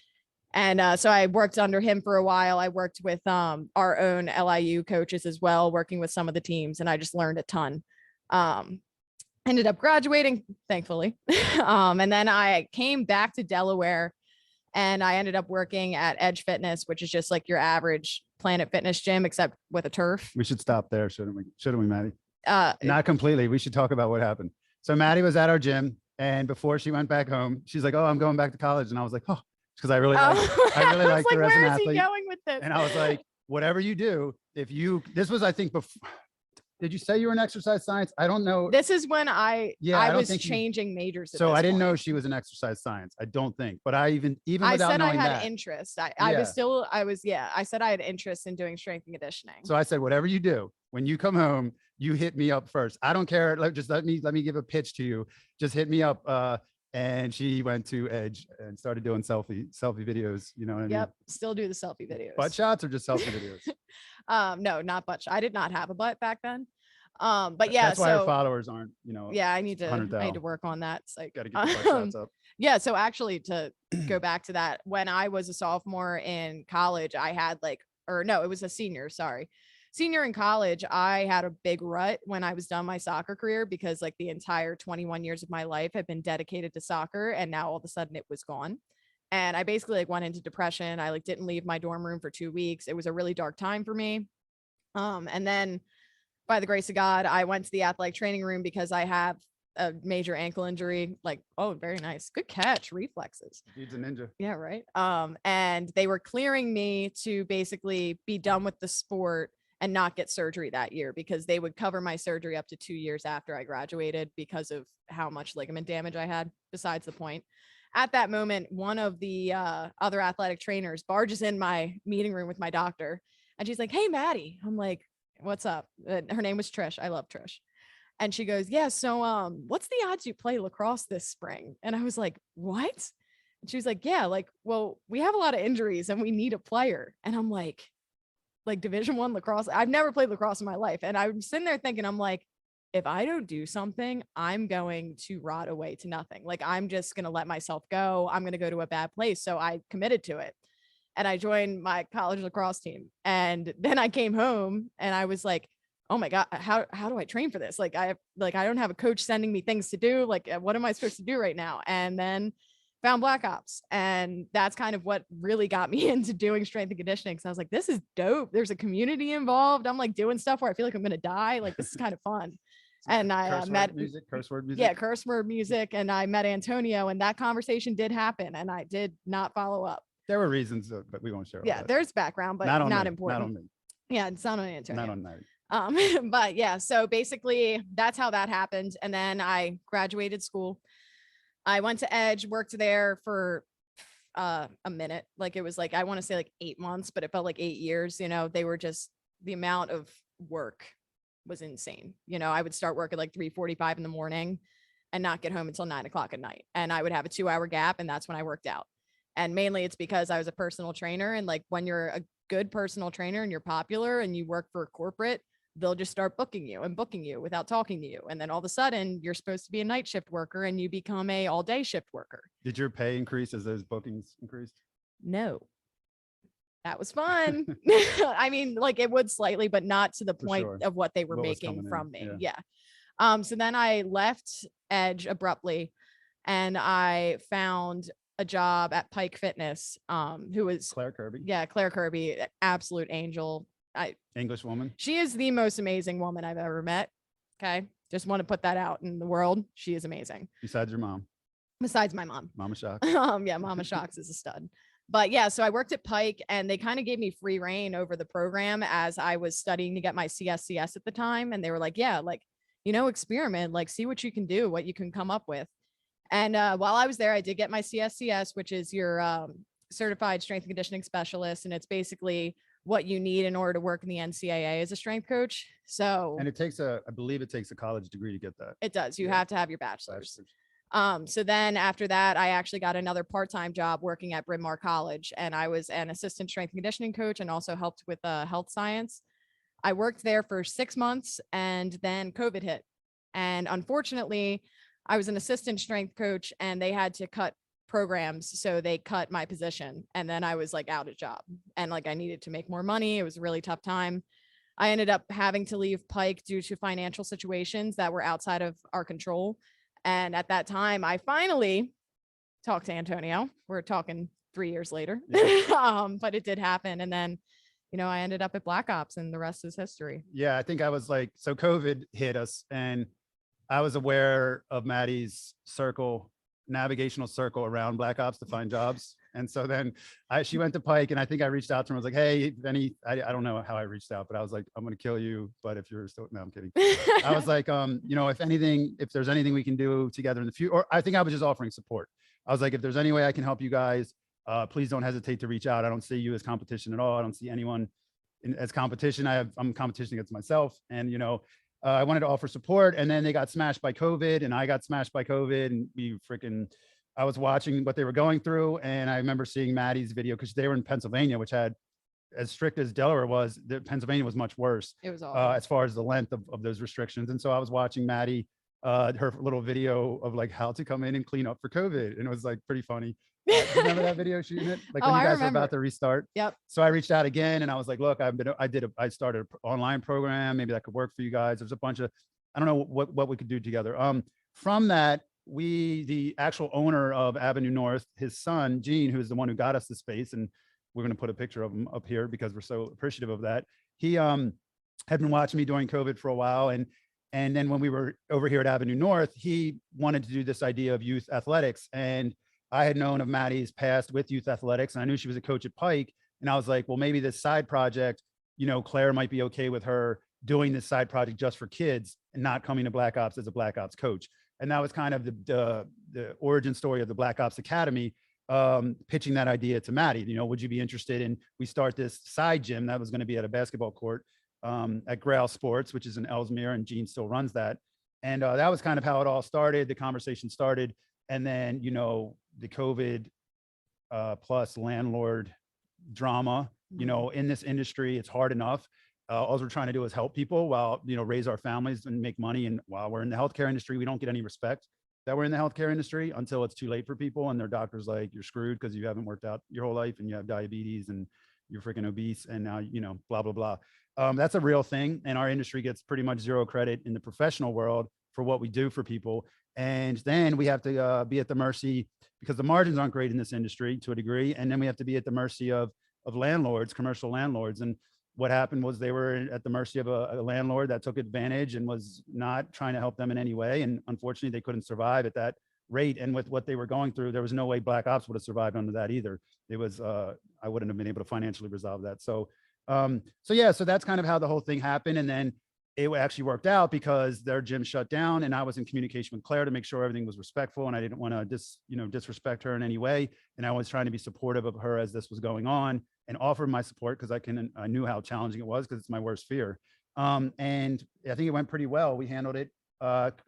And so I worked under him for a while. I worked with our own LIU coaches as well, working with some of the teams, and I just learned a ton. Ended up graduating, thankfully. And then I came back to Delaware and I ended up working at Edge Fitness, which is just like your average Planet Fitness gym, except with a turf. We should stop there, shouldn't we? Shouldn't we, Maddie? Not completely. We should talk about what happened. So Maddie was at our gym, and before she went back home, she's like, "Oh, I'm going back to college," and I was like, "Oh," because I really liked her as an athlete. Where is he going with this? And I was like, "Whatever you do, this was, I think, before." Did you say you were in exercise science? I don't know. This is when I was changing majors. So I didn't know she was in exercise science. I don't think, but I even I without said I knowing had that, interest. I said I had interest in doing strength and conditioning. So I said, whatever you do, when you come home, you hit me up first. I don't care. Just let me give a pitch to you. Just hit me up. And she went to Edge and started doing selfie videos. You know what I mean? Yep. Still do the selfie videos. Butt shots or just selfie videos? No, not butt. I did not have a butt back then. But yeah, that's why our followers aren't, yeah, I need to work on that. It's like, gotta get the butt shots up. Yeah. So actually to go back to that, when I was a sophomore in college, I had it was a senior. Sorry. Senior in college, I had a big rut when I was done my soccer career because like the entire 21 years of my life had been dedicated to soccer. And now all of a sudden it was gone. And I basically went into depression. I didn't leave my dorm room for 2 weeks. It was a really dark time for me. And then by the grace of God, I went to the athletic training room because I have a major ankle injury. Oh, very nice. Good catch. Reflexes. He's a ninja. Yeah. Right. And they were clearing me to basically be done with the sport and not get surgery that year because they would cover my surgery up to 2 years after I graduated because of how much ligament damage I had. Besides the point. At that moment, one of the other athletic trainers barges in my meeting room with my doctor and she's like, "Hey, Maddie." I'm like, "What's up?" Her name was Trish. I love Trish. And she goes, "Yeah, so what's the odds you play lacrosse this spring?" And I was like, "What?" And she was like, "Yeah, well, we have a lot of injuries and we need a player." And I'm like Division I lacrosse. I've never played lacrosse in my life. And I'm sitting there thinking, I'm like, if I don't do something, I'm going to rot away to nothing. I'm just going to let myself go. I'm going to go to a bad place. So I committed to it. And I joined my college lacrosse team. And then I came home and I was like, oh my God, how do I train for this? I don't have a coach sending me things to do. What am I supposed to do right now? And then found BLKOPS. And that's kind of what really got me into doing strength and conditioning. So I was like, this is dope. There's a community involved. I'm doing stuff where I feel like I'm going to die. This is kind of fun. And I met curse word music. Yeah, curse word music. And I met Antonio and that conversation did happen. And I did not follow up. There were reasons, but we won't share. Yeah, there's background, but not important. Not on me. Yeah, it's not on Antonio. Not on Maddie. But yeah, so basically that's how that happened. And then I graduated school. I went to Edge, worked there for a minute. It was I want to say 8 months, but it felt like 8 years. They were just, the amount of work was insane. I would start work at 3:45 in the morning and not get home until 9 o'clock at night. And I would have a 2-hour gap. And that's when I worked out. And mainly it's because I was a personal trainer. And when you're a good personal trainer and you're popular and you work for a corporate, they'll just start booking you without talking to you. And then all of a sudden you're supposed to be a night shift worker and you become a all day shift worker. Did your pay increase as those bookings increased? No. That was fun. I mean, like it would slightly, but not to the point of what they were making from me. Yeah. So then I left Edge abruptly and I found a job at Pike Fitness, who was Claire Kirby. Yeah, Claire Kirby, absolute angel. English woman. She is the most amazing woman I've ever met. Okay. Just want to put that out in the world. She is amazing. Besides your mom. Besides my mom. Mama Shocks. Yeah, Mama Shocks is a stud. But yeah, so I worked at Pike and they kind of gave me free reign over the program as I was studying to get my CSCS at the time. And they were like, yeah, like, you know, experiment, like see what you can do, what you can come up with. And while I was there, I did get my CSCS, which is your certified strength and conditioning specialist. And it's basically what you need in order to work in the NCAA as a strength coach. So, and it takes I believe it takes a college degree to get that. It does. You have to have your bachelor's. So then after that, I actually got another part-time job working at Bryn Mawr College, and I was an assistant strength and conditioning coach and also helped with health science. I worked there for 6 months and then COVID hit. And unfortunately, I was an assistant strength coach and they had to cut programs. So they cut my position and then I was like out of job and like I needed to make more money. It was a really tough time. I ended up having to leave Pike due to financial situations that were outside of our control. And at that time, I finally talked to Antonio. We're talking 3 years later, but it did happen. And then, you know, I ended up at BLKOPS and the rest is history. Yeah, I think I was like, so COVID hit us and I was aware of Maddie's navigational circle around BLKOPS to find jobs. And so then she went to Pike and I think I reached out to her and was like, hey, I don't know how I reached out, but I was like, I'm going to kill you. But if you're still, no, I'm kidding. I was like, you know, if there's anything we can do together in the future, or I think I was just offering support. I was like, if there's any way I can help you guys, please don't hesitate to reach out. I don't see you as competition at all. I don't see anyone as competition. I'm competition against myself. And, you know, I wanted to offer support and then they got smashed by COVID and I got smashed by COVID and I was watching what they were going through. And I remember seeing Maddie's video because they were in Pennsylvania, which had as strict as Delaware was, Pennsylvania was much worse. It was awful. As far as the length of those restrictions. And so I was watching Maddie, her little video of like how to come in and clean up for COVID. And it was like pretty funny. Do you remember that video shooting it? Like when you guys were about to restart. Yep. So I reached out again and I was like, look, I started an online program. Maybe that could work for you guys. There's a bunch of, I don't know what we could do together. From that, the actual owner of Avenue North, his son, Gene, who's the one who got us the space. And we're going to put a picture of him up here because we're so appreciative of that. He had been watching me during COVID for a while. And then when we were over here at Avenue North, he wanted to do this idea of youth athletics. And I had known of Maddie's past with youth athletics and I knew she was a coach at Pike. And I was like, well, maybe this side project, you know, Claire might be okay with her doing this side project just for kids and not coming to BLKOPS as a BLKOPS coach. And that was kind of the origin story of the BLKOPS Academy, pitching that idea to Maddie. You know, would you be interested in, we start this side gym that was going to be at a basketball court at Grail Sports, which is in Ellesmere, and Gene still runs that. And that was kind of how it all started. The conversation started. And then, you know, the COVID plus landlord drama, you know, in this industry, it's hard enough. All we're trying to do is help people while, you know, raise our families and make money. And while we're in the healthcare industry, we don't get any respect that we're in the healthcare industry until it's too late for people. And their doctor's like, you're screwed because you haven't worked out your whole life and you have diabetes and you're freaking obese. And now, you know, blah, blah, blah. That's a real thing. And our industry gets pretty much zero credit in the professional world for what we do for people. And then we have to be at the mercy because the margins aren't great in this industry to a degree. And then we have to be at the mercy of landlords, commercial landlords. And what happened was they were at the mercy of a landlord that took advantage and was not trying to help them in any way. And unfortunately, they couldn't survive at that rate. And with what they were going through, there was no way BLKOPS would have survived under that either. It was, I wouldn't have been able to financially resolve that. So yeah, so that's kind of how the whole thing happened. And then it actually worked out because their gym shut down and I was in communication with Claire to make sure everything was respectful. And I didn't want to disrespect her in any way. And I was trying to be supportive of her as this was going on and offer my support because I knew how challenging it was because it's my worst fear. And I think it went pretty well. We handled it.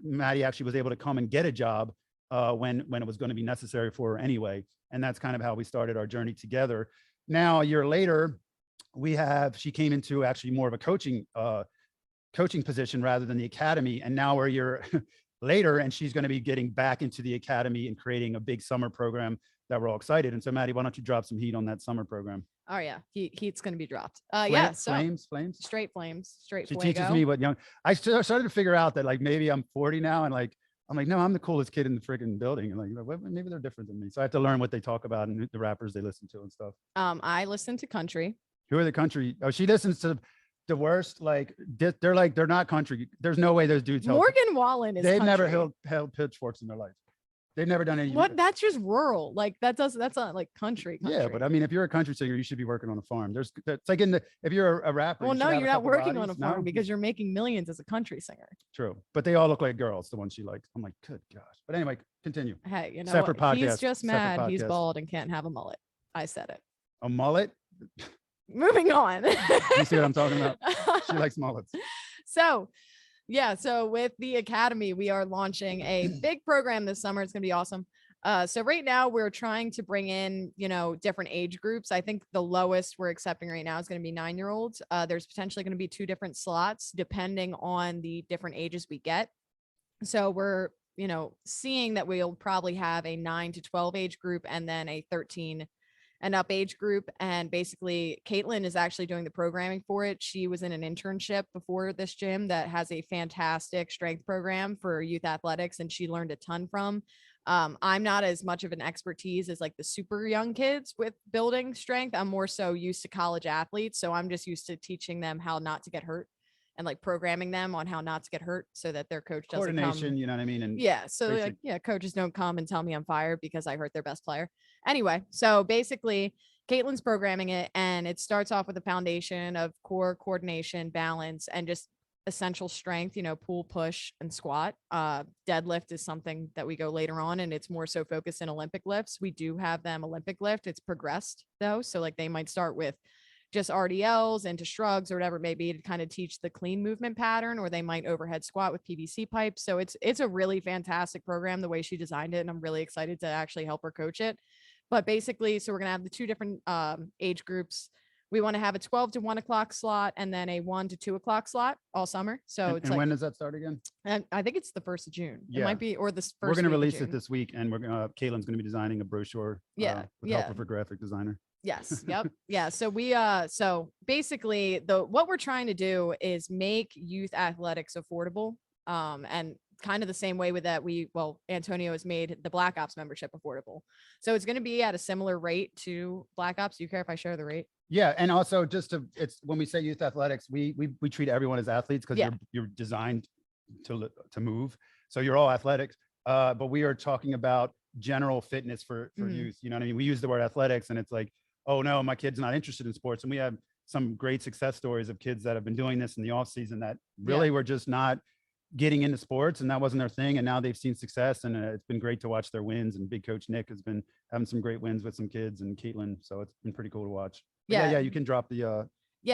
Maddie actually was able to come and get a job when it was going to be necessary for her anyway. And that's kind of how we started our journey together. Now, a year later, she came into actually more of a coaching coaching position rather than the academy. And now we're a year later, and she's going to be getting back into the academy and creating a big summer program that we're all excited. And so, Maddie, why don't you drop some heat on that summer program? Oh yeah, heat's going to be dropped. Yeah, so flames, straight flames, straight. She fuego. teaches me what young. I started to figure out that like maybe I'm 40 now, and like I'm like, no, I'm the coolest kid in the freaking building, and like maybe they're different than me. So I have to learn what they talk about and the rappers they listen to and stuff. I listen to country. Who are the country? Oh, she listens to the worst. Like they're not country. There's no way those dudes. Morgan Wallen is. They've country. never held pitchforks in their life. They've never done any. What? That's just rural. Like that's not like country. Yeah, but I mean, if you're a country singer, you should be working on a farm. It's like if you're a rapper. Well, no, you're not working on a farm because you're making millions as a country singer. True, but they all look like girls. The ones she likes. I'm like, good gosh. But anyway, continue. Hey, you know, separate podcast. He's just mad. He's bald and can't have a mullet. I said it. A mullet. Moving on. You see what I'm talking about? She likes mullets. So. Yeah. So with the academy, we are launching a big program this summer. It's going to be awesome. So right now we're trying to bring in, different age groups. I think the lowest we're accepting right now is going to be 9-year-olds. There's potentially going to be 2 different slots depending on the different ages we get. So we're, seeing that we'll probably have a 9 to 12 age group and then a 13 and up age group. And basically Caitlin is actually doing the programming for it. She was in an internship before this gym that has a fantastic strength program for youth athletics, and she learned a ton from. I'm not as much of an expertise as like the super young kids with building strength. I'm more so used to college athletes. So I'm just used to teaching them how not to get hurt and like programming them on how not to get hurt so that their coach doesn't coordination, you know what I mean? And yeah. So like, coaches don't come and tell me I'm fired because I hurt their best player. Anyway, so basically Caitlin's programming it, and it starts off with a foundation of core coordination, balance, and just essential strength, pull, push, and squat. Deadlift is something that we go later on, and it's more so focused in Olympic lifts. We do have them Olympic lift. It's progressed though. So like they might start with just RDLs into shrugs or whatever it may be to kind of teach the clean movement pattern, or they might overhead squat with PVC pipes. So it's a really fantastic program the way she designed it, and I'm really excited to actually help her coach it. But basically, so we're going to have the 2 different age groups. We want to have a 12 to 1 o'clock slot and then a 1 to 2 o'clock slot all summer. So it's and when does that start again? And I think it's the 1st of June. Yeah. It might be, or this first. We're going to release it this week, and Caitlin's going to be designing a brochure. With help of her graphic designer. Yes. Yep. Yeah. So so basically what we're trying to do is make youth athletics affordable. And kind of the same way with that Antonio has made the BLKOPS membership affordable. So it's going to be at a similar rate to BLKOPS. Do you care if I share the rate? Yeah. And also it's when we say youth athletics, we treat everyone as athletes because you're designed to move. So you're all athletics. But we are talking about general fitness for youth. You know what I mean? We use the word athletics, and it's like, oh no, my kid's not interested in sports. And we have some great success stories of kids that have been doing this in the off season that really were just not getting into sports, and that wasn't their thing. And now they've seen success, and it's been great to watch their wins. And big coach Nick has been having some great wins with some kids, and Caitlin. So it's been pretty cool to watch. Yeah. You can drop the,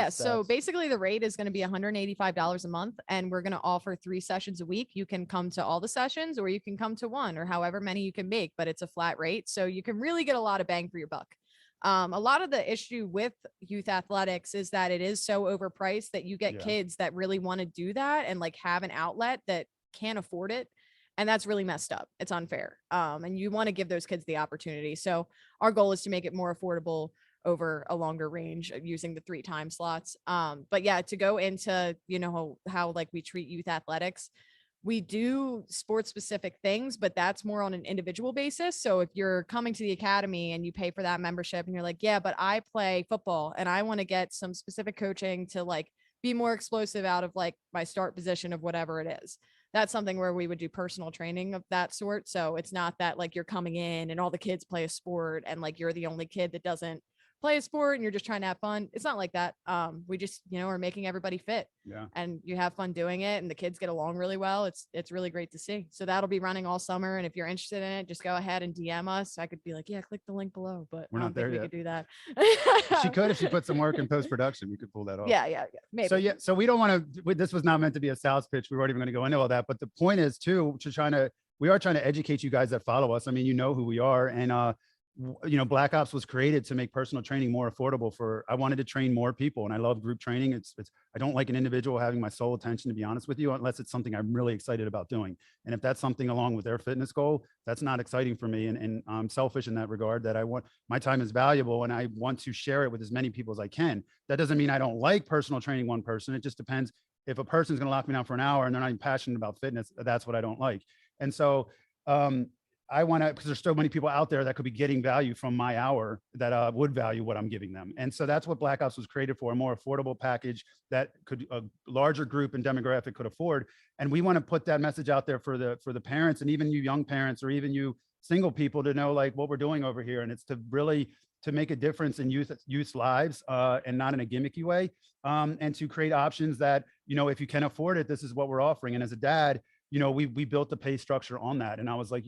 so basically the rate is going to be $185 a month, and we're going to offer 3 sessions a week. You can come to all the sessions, or you can come to 1, or however many you can make, but it's a flat rate. So you can really get a lot of bang for your buck. A lot of the issue with youth athletics is that it is so overpriced that you get kids that really want to do that and like have an outlet that can't afford it. And that's really messed up. It's unfair. And you want to give those kids the opportunity. So our goal is to make it more affordable over a longer range using the 3 time slots. But yeah, to go into, how like we treat youth athletics, we do sports specific things, but that's more on an individual basis. So if you're coming to the academy and you pay for that membership and you're like, yeah, but I play football and I want to get some specific coaching to like be more explosive out of like my start position of whatever it is. That's something where we would do personal training of that sort. So it's not that like you're coming in and all the kids play a sport and like you're the only kid that doesn't play a sport and you're just trying to have fun. It's not like that. We just, are making everybody fit and you have fun doing it, and the kids get along really well. It's really great to see. So that'll be running all summer. And if you're interested in it, just go ahead and DM us. I could be like, yeah, click the link below, but we're not there yet. We could do that. She could, if she put some work in post-production, we could pull that off. Yeah. Maybe. So we don't want to, this was not meant to be a sales pitch. We weren't even going to go into all that, but the point is too, we are trying to educate you guys that follow us. I mean, you know who we are. And, Black Ops was created to make personal training more affordable I wanted to train more people, and I love group training. I don't like an individual having my sole attention, to be honest with you, unless it's something I'm really excited about doing. And if that's something along with their fitness goal, that's not exciting for me. And I'm selfish in that regard, that my time is valuable and I want to share it with as many people as I can. That doesn't mean I don't like personal training one person. It just depends. If a person's going to lock me down for an hour and they're not even passionate about fitness, that's what I don't like. And so, I want to, because there's so many people out there that could be getting value from my hour that would value what I'm giving them. And so that's what Black Ops was created for, a more affordable package that a larger group and demographic could afford. And we want to put that message out there for the parents, and even you young parents, or even you single people, to know like what we're doing over here. And it's to really to make a difference in youth's lives, and not in a gimmicky way, and to create options that, if you can afford it, this is what we're offering. And as a dad, we built the pay structure on that. And I was like,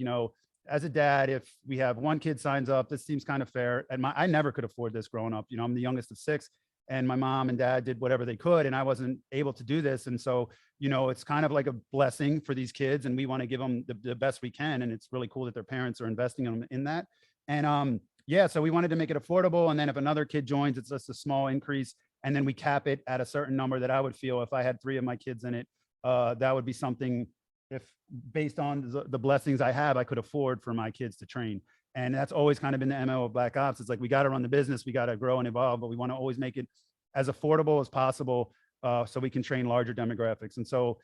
as a dad, if we have one kid signs up, this seems kind of fair. And I never could afford this growing up. I'm the youngest of 6, and my mom and dad did whatever they could, and I wasn't able to do this. And so, it's kind of like a blessing for these kids, and we want to give them the best we can. And it's really cool that their parents are investing in that. And yeah, so we wanted to make it affordable. And then if another kid joins, it's just a small increase. And then we cap it at a certain number that I would feel, if I had 3 of my kids in it, that would be something, if based on the blessings I have, I could afford for my kids to train. And that's always kind of been the MO of Black Ops. It's like, we got to run the business, we got to grow and evolve, but we want to always make it as affordable as possible, so we can train larger demographics. And so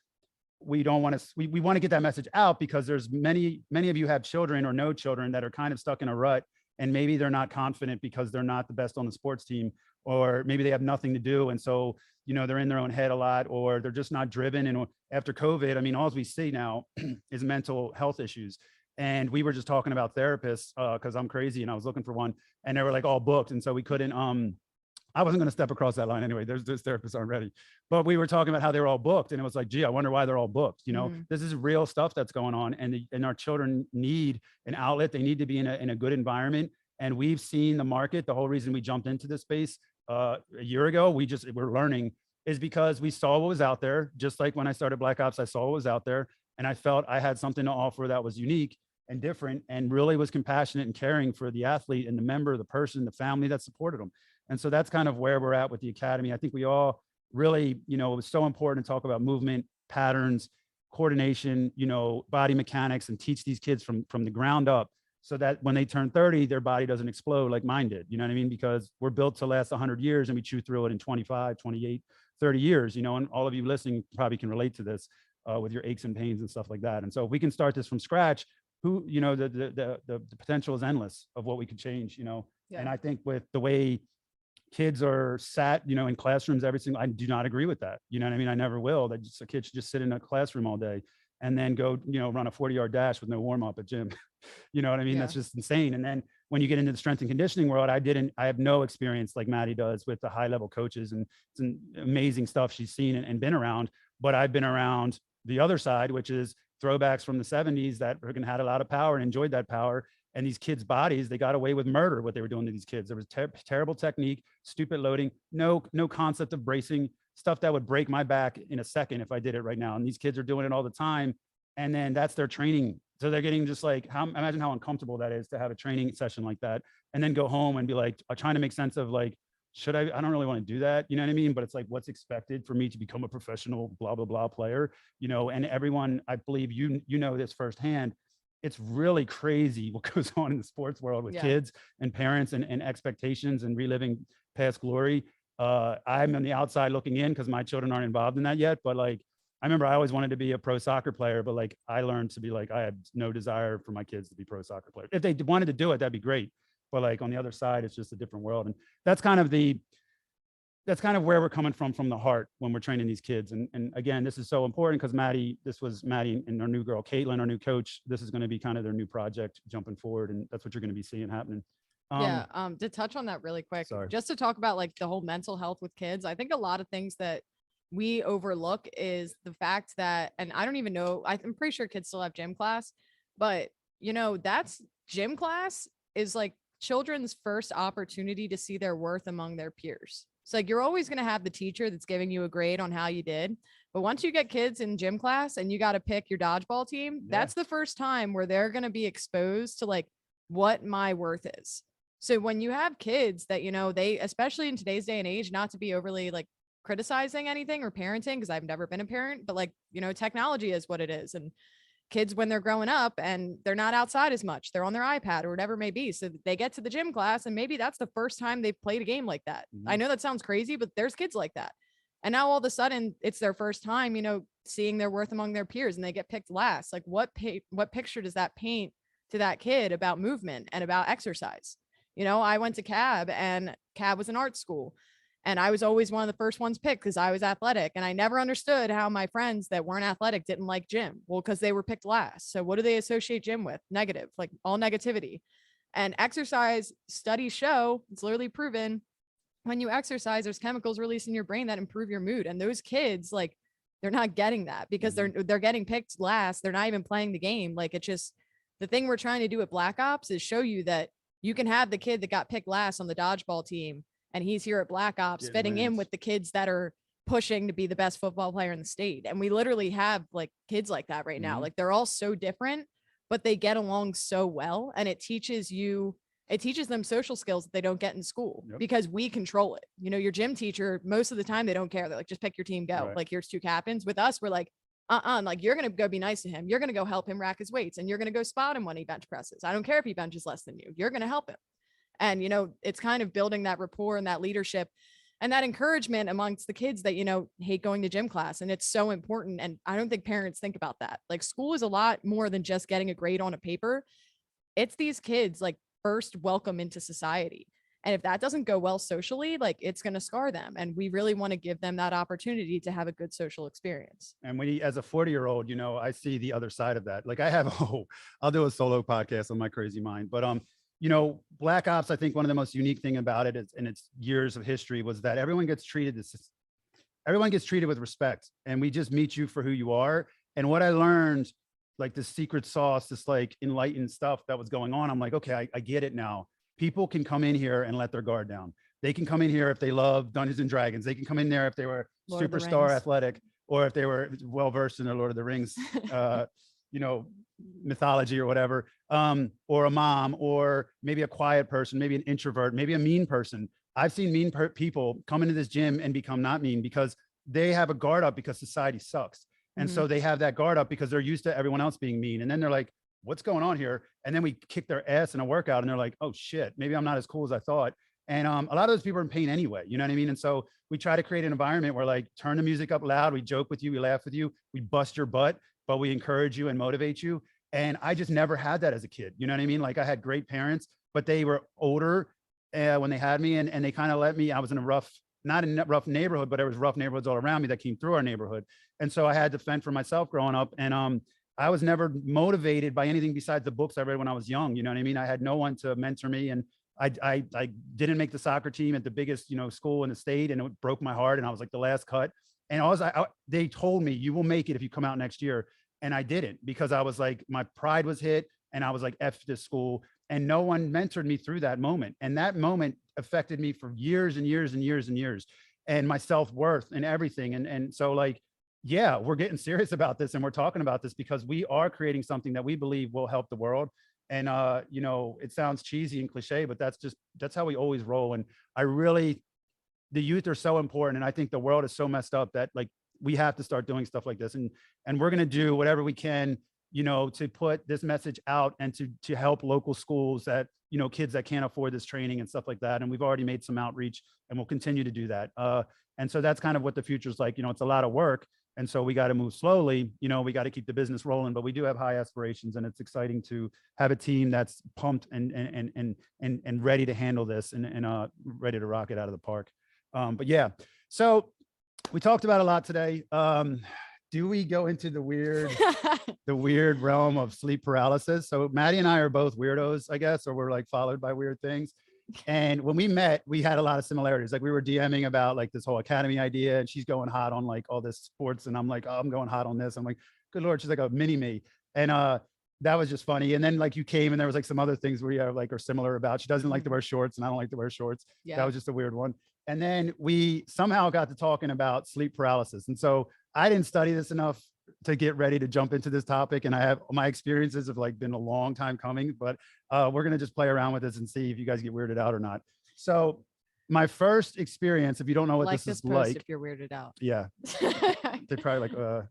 we don't want to, we want to get that message out, because there's many of you have children or no children that are kind of stuck in a rut, and maybe they're not confident because they're not the best on the sports team, or maybe they have nothing to do. And so, they're in their own head a lot, or they're just not driven. And after COVID, I mean, all we see now is mental health issues. And we were just talking about therapists, because I'm crazy and I was looking for one, and they were like all booked. And so we couldn't, I wasn't going to step across that line anyway. There's therapists aren't ready, but we were talking about how they were all booked. And it was like, gee, I wonder why they're all booked. This is real stuff that's going on. And our children need an outlet. They need to be in a good environment. And we've seen the market. The whole reason we jumped into this space a year ago, we're learning, is because we saw what was out there. Just like when I started Black Ops, I saw what was out there, and I felt I had something to offer that was unique and different, and really was compassionate and caring for the athlete and the member, the person, the family that supported them. And so that's kind of where we're at with the academy. I think we all really, it was so important to talk about movement patterns, coordination, body mechanics, and teach these kids from the ground up, so that when they turn 30, their body doesn't explode like mine did. You know what I mean? Because we're built to last 100 years, and we chew through it in 25, 28, 30 years, and all of you listening probably can relate to this, with your aches and pains and stuff like that. And so if we can start this from scratch, the potential is endless of what we could change, Yeah. And I think with the way kids are sat, in classrooms, I do not agree with that. You know what I mean? I never will. That a kid should just sit in a classroom all day and then go, run a 40-yard dash with no warm up at gym. You know what I mean? Yeah. That's just insane. And then when you get into the strength and conditioning world, I have no experience like Maddie does with the high level coaches, and it's amazing stuff she's seen and been around. But I've been around the other side, which is throwbacks from the 70s that had a lot of power and enjoyed that power. And these kids' bodies, they got away with murder, what they were doing to these kids. There was terrible technique, stupid loading, no concept of bracing, stuff that would break my back in a second if I did it right now. And these kids are doing it all the time. And then that's their training. So they're getting just like, imagine how uncomfortable that is to have a training session like that, and then go home and be like, trying to make sense of like, I don't really want to do that. You know what I mean? But it's like, what's expected for me to become a professional, blah, blah, blah player, and everyone, I believe, this firsthand. It's really crazy what goes on in the sports world with kids and parents and expectations and reliving past glory. I'm on the outside looking in because my children aren't involved in that yet. But like, I remember I always wanted to be a pro soccer player, but like I learned to be like, I had no desire for my kids to be pro soccer players. If they wanted to do it, that'd be great. But like on the other side, it's just a different world. And that's kind of where we're coming from the heart when we're training these kids. And again, this is so important because this was Maddie and our new girl, Caitlin, our new coach. This is going to be kind of their new project jumping forward. And that's what you're going to be seeing happening. To touch on that really quick, just to talk about like the whole mental health with kids. I think a lot of things that we overlook is the fact that, and I don't even know, I'm pretty sure kids still have gym class, but that's gym class is like children's first opportunity to see their worth among their peers. So like, you're always going to have the teacher that's giving you a grade on how you did. But once you get kids in gym class and you got to pick your dodgeball team, that's the first time where they're going to be exposed to like what my worth is. So when you have kids that, they, especially in today's day and age, not to be overly like criticizing anything or parenting, because I've never been a parent, but like, technology is what it is. And kids, when they're growing up and they're not outside as much, they're on their iPad or whatever it may be. So they get to the gym class and maybe that's the first time they've played a game like that. I know that sounds crazy, but there's kids like that. And now all of a sudden it's their first time, seeing their worth among their peers and they get picked last. Like what picture does that paint to that kid about movement and about exercise? I went to CAB and CAB was an art school. And I was always one of the first ones picked because I was athletic. And I never understood how my friends that weren't athletic didn't like gym. Well, because they were picked last. So what do they associate gym with? Negative, like all negativity. And exercise studies show, it's literally proven, when you exercise, there's chemicals released in your brain that improve your mood. And those kids, like, they're not getting that because they're getting picked last. They're not even playing the game. Like, it's just the thing we're trying to do at BLKOPS is show you that you can have the kid that got picked last on the dodgeball team, and he's here at BLKOPS fitting in with the kids that are pushing to be the best football player in the state. And we literally have like kids like that right now. Like, they're all so different, but they get along so well. And it teaches them social skills that they don't get in school because we control it. Your gym teacher, most of the time, they don't care. They're like, just pick your team, go. Right. Like, here's 2 captains. With us, we're like, like, you're going to go be nice to him. You're going to go help him rack his weights, and you're going to go spot him when he bench presses. I don't care if he benches less than you. You're going to help him. And, it's kind of building that rapport and that leadership and that encouragement amongst the kids that, hate going to gym class. And it's so important. And I don't think parents think about that. Like, school is a lot more than just getting a grade on a paper. It's these kids like first welcome into society. And if that doesn't go well socially, like, it's going to scar them. And we really want to give them that opportunity to have a good social experience. And as a 40-year-old, I see the other side of that. Like, I have, I'll do a solo podcast on my crazy mind, but, BLKOPS, I think one of the most unique thing about it is, in its years of history, was that everyone gets treated with respect, and we just meet you for who you are. And what I learned, like the secret sauce, this like enlightened stuff that was going on, I'm like, okay, I get it now. People can come in here and let their guard down. They can come in here if they love Dungeons and Dragons. They can come in there if they were superstar athletic, or if they were well-versed in the Lord of the Rings, mythology or whatever, or a mom, or maybe a quiet person, maybe an introvert, maybe a mean person. I've seen mean people come into this gym and become not mean because they have a guard up because society sucks. And so they have that guard up because they're used to everyone else being mean. And then they're like, what's going on here? And then we kick their ass in a workout and they're like, oh shit, maybe I'm not as cool as I thought. And a lot of those people are in pain anyway, you know what I mean? And so we try to create an environment where, like, turn the music up loud. We joke with you, we laugh with you, we bust your butt, but we encourage you and motivate you. And I just never had that as a kid. You know what I mean? Like, I had great parents, but they were older when they had me, and they kind of let me, I was in not in a rough neighborhood, but there was rough neighborhoods all around me that came through our neighborhood. And so I had to fend for myself growing up. And I was never motivated by anything besides the books I read when I was young. You know what I mean? I had no one to mentor me. And I didn't make the soccer team at the biggest, school in the state, and it broke my heart. And I was like the last cut. And they told me, you will make it if you come out next year. And I didn't, because I was like, my pride was hit, and I was like, F this school. And no one mentored me through that moment. And that moment affected me for years and years and years and years, and my self-worth and everything. And so, like, yeah, we're getting serious about this, and we're talking about this because we are creating something that we believe will help the world. And, it sounds cheesy and cliche, but that's how we always roll. And the youth are so important. And I think the world is so messed up that, like, we have to start doing stuff like this. And we're going to do whatever we can, to put this message out and to help local schools that, kids that can't afford this training and stuff like that. And we've already made some outreach, and we'll continue to do that. And so that's kind of what the future's like. It's a lot of work. And so we got to move slowly, we got to keep the business rolling, but we do have high aspirations, and it's exciting to have a team that's pumped and ready to handle this and ready to rock it out of the park. But yeah, so we talked about a lot today. Do we go into the weird realm of sleep paralysis? So Maddie and I are both weirdos, I guess, or we're like followed by weird things. And when we met, we had a lot of similarities. Like, we were DMing about like this whole academy idea, and she's going hot on like all this sports. And I'm like, oh, I'm going hot on this. I'm like, good Lord, she's like a mini me. And that was just funny. And then, like, you came, and there was like some other things we are similar about. She doesn't like to wear shorts, and I don't like to wear shorts. Yeah. That was just a weird one. And then we somehow got to talking about sleep paralysis. And so I didn't study this enough. to get ready to jump into this topic. And I have my experiences have like been a long time coming, but we're going to just play around with this and see if you guys get weirded out or not. So my first experience, if you don't know what this is like, if you're weirded out. Yeah. They probably like,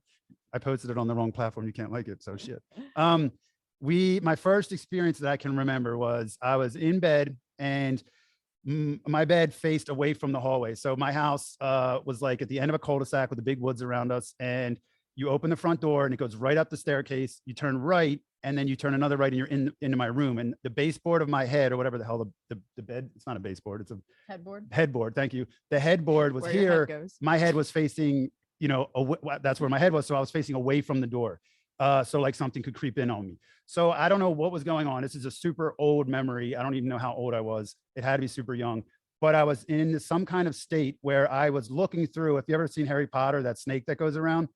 I posted it on the wrong platform. You can't like it. So shit. My first experience that I can remember was I was in bed and my bed faced away from the hallway. So my house was like at the end of a cul-de-sac with the big woods around us. And you open the front door and it goes right up the staircase. You turn right and then you turn another right and you're into my room. And the baseboard of my head, or whatever the hell the bed, it's not a baseboard, it's a headboard. Thank you. The headboard was here. My head was facing, that's where my head was. So I was facing away from the door. So like something could creep in on me. So I don't know what was going on. This is a super old memory. I don't even know how old I was. It had to be super young, but I was in some kind of state where I was looking through, if you ever seen Harry Potter, that snake that goes around,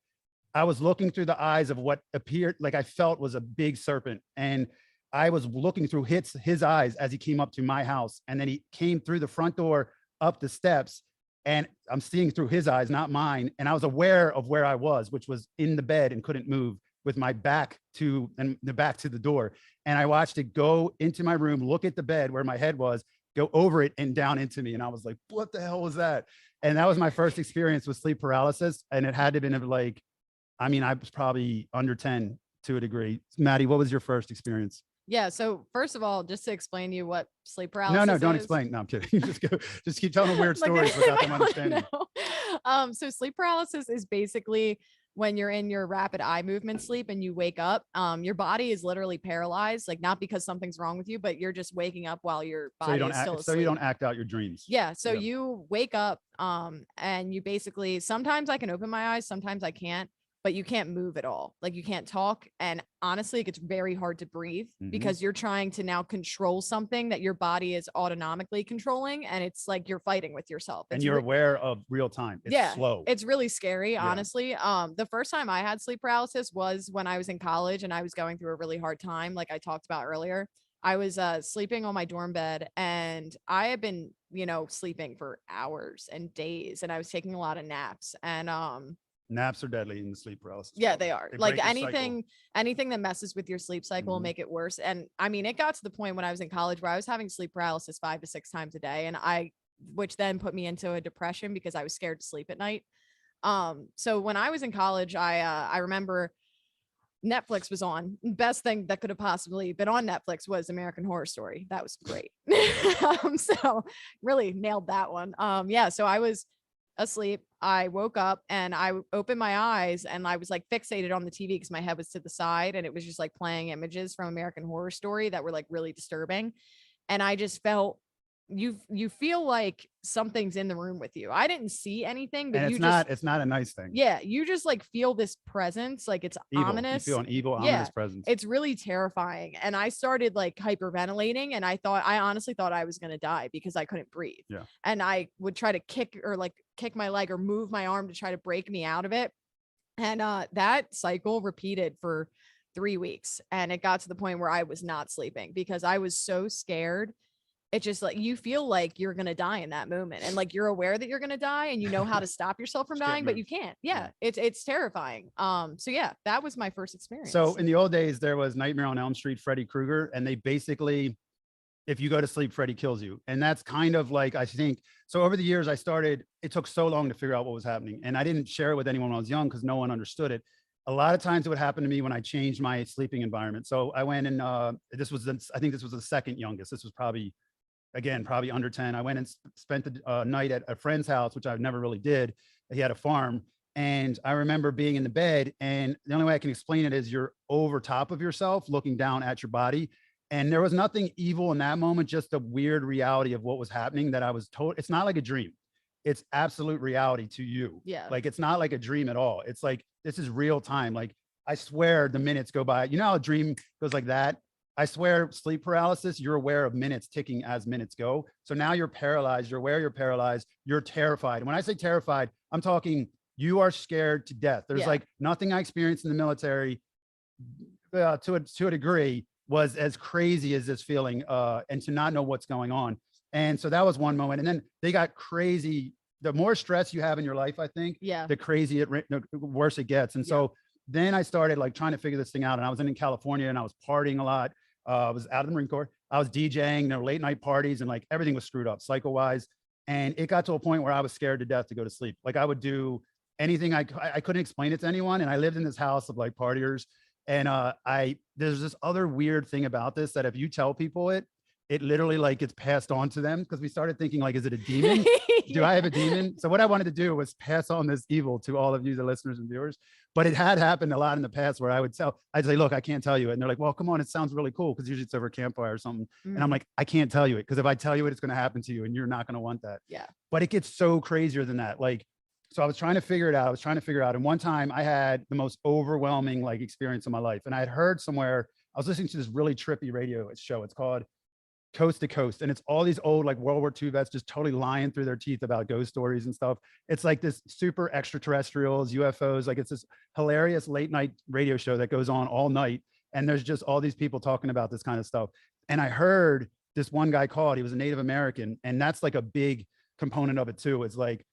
I was looking through the eyes of what appeared like I felt was a big serpent. And I was looking through his eyes as he came up to my house. And then he came through the front door up the steps and I'm seeing through his eyes, not mine. And I was aware of where I was, which was in the bed and couldn't move with my back to the door. And I watched it go into my room, look at the bed where my head was, go over it and down into me. And I was like, what the hell was that? And that was my first experience with sleep paralysis. And it had to have been like, I was probably under 10 to a degree. Maddie, what was your first experience? Yeah. So first of all, just to explain to you what sleep paralysis No, don't is. explain. No, I'm kidding. Just keep telling weird stories without them understanding. So sleep paralysis is basically when you're in your rapid eye movement sleep and you wake up, your body is literally paralyzed, like not because something's wrong with you, but you're just waking up while your body is still asleep. So you don't act out your dreams. Yeah. So you wake up and you basically, sometimes I can open my eyes, sometimes I can't, but you can't move at all. Like you can't talk. And honestly, it gets very hard to breathe because you're trying to now control something that your body is autonomically controlling. And it's like you're fighting with yourself. And you're aware of real time. It's slow. It's really scary, honestly. The first time I had sleep paralysis was when I was in college and I was going through a really hard time. Like I talked about earlier, I was sleeping on my dorm bed and I had been, sleeping for hours and days and I was taking a lot of naps and, naps are deadly in the sleep paralysis. Yeah, they are. Like anything that messes with your sleep cycle will make it worse. And it got to the point when I was in college where I was having sleep paralysis 5 to 6 times a day. And which then put me into a depression because I was scared to sleep at night. So when I was in college, I remember Netflix was on. Best thing that could have possibly been on Netflix was American Horror Story. That was great. So really nailed that one. So I was asleep. I woke up and I opened my eyes and I was like fixated on the TV because my head was to the side and it was just like playing images from American Horror Story that were like really disturbing. And I just felt you feel like something's in the room with you. I didn't see anything, but it's not a nice thing. Yeah. You just like feel this presence. Like it's evil. Ominous. You feel an evil, ominous presence. It's really terrifying. And I started like hyperventilating and I honestly thought I was going to die because I couldn't breathe. Yeah. And I would try to kick my leg or move my arm to try to break me out of it. And that cycle repeated for 3 weeks. And it got to the point where I was not sleeping because I was so scared. It's just like you feel like you're going to die in that moment and like you're aware that you're going to die and you know how to stop yourself from dying, but you can't. Yeah. It's terrifying. So yeah, that was my first experience. So in the old days, there was Nightmare on Elm Street, Freddy Krueger, and they basically, if you go to sleep, Freddy kills you. And that's kind of like, I think, so over the years it took so long to figure out what was happening. And I didn't share it with anyone when I was young because no one understood it. A lot of times it would happen to me when I changed my sleeping environment. So I went and I think this was the second youngest. This was probably under 10. I went and spent the night at a friend's house, which I never really did. He had a farm. And I remember being in the bed and the only way I can explain it is you're over top of yourself, looking down at your body. And there was nothing evil in that moment, just a weird reality of what was happening that I was told. It's not like a dream. It's absolute reality to you. Yeah. Like, it's not like a dream at all. It's like, this is real time. Like, I swear the minutes go by. You know how a dream goes like that? I swear sleep paralysis, you're aware of minutes ticking as minutes go. So now you're paralyzed. You're aware you're paralyzed. You're terrified. When I say terrified, I'm talking you are scared to death. There's like nothing I experienced in the military to a degree was as crazy as this feeling and to not know what's going on. And so that was one moment. And then they got crazy. The more stress you have in your life, I think, the crazier, the worse it gets. And so then I started like trying to figure this thing out. And I was in California and I was partying a lot. I was out of the Marine Corps. I was DJing, there were late night parties and like everything was screwed up cycle wise. And it got to a point where I was scared to death to go to sleep. Like I would do anything. I couldn't explain it to anyone. And I lived in this house of like partiers. And there's this other weird thing about this, that if you tell people it literally like gets passed on to them, because we started thinking like, is it a demon? Do I have a demon? So what I wanted to do was pass on this evil to all of you, the listeners and viewers. But it had happened a lot in the past where I'd say, look, I can't tell you it. And they're like, well, come on, it sounds really cool. Because usually it's over a campfire or something. And I'm like, I can't tell you it, because if I tell you it, it's going to happen to you and you're not going to want that. Yeah. But it gets so crazier than that. Like, so I was trying to figure it out. And one time I had the most overwhelming like experience of my life. And I had heard somewhere, I was listening to this really trippy radio show. It's called Coast to Coast. And it's all these old like World War II vets just totally lying through their teeth about ghost stories and stuff. It's like this super extraterrestrials, UFOs, like it's this hilarious late night radio show that goes on all night. And there's just all these people talking about this kind of stuff. And I heard this one guy called, he was a Native American. And that's like a big component of it too. It's like,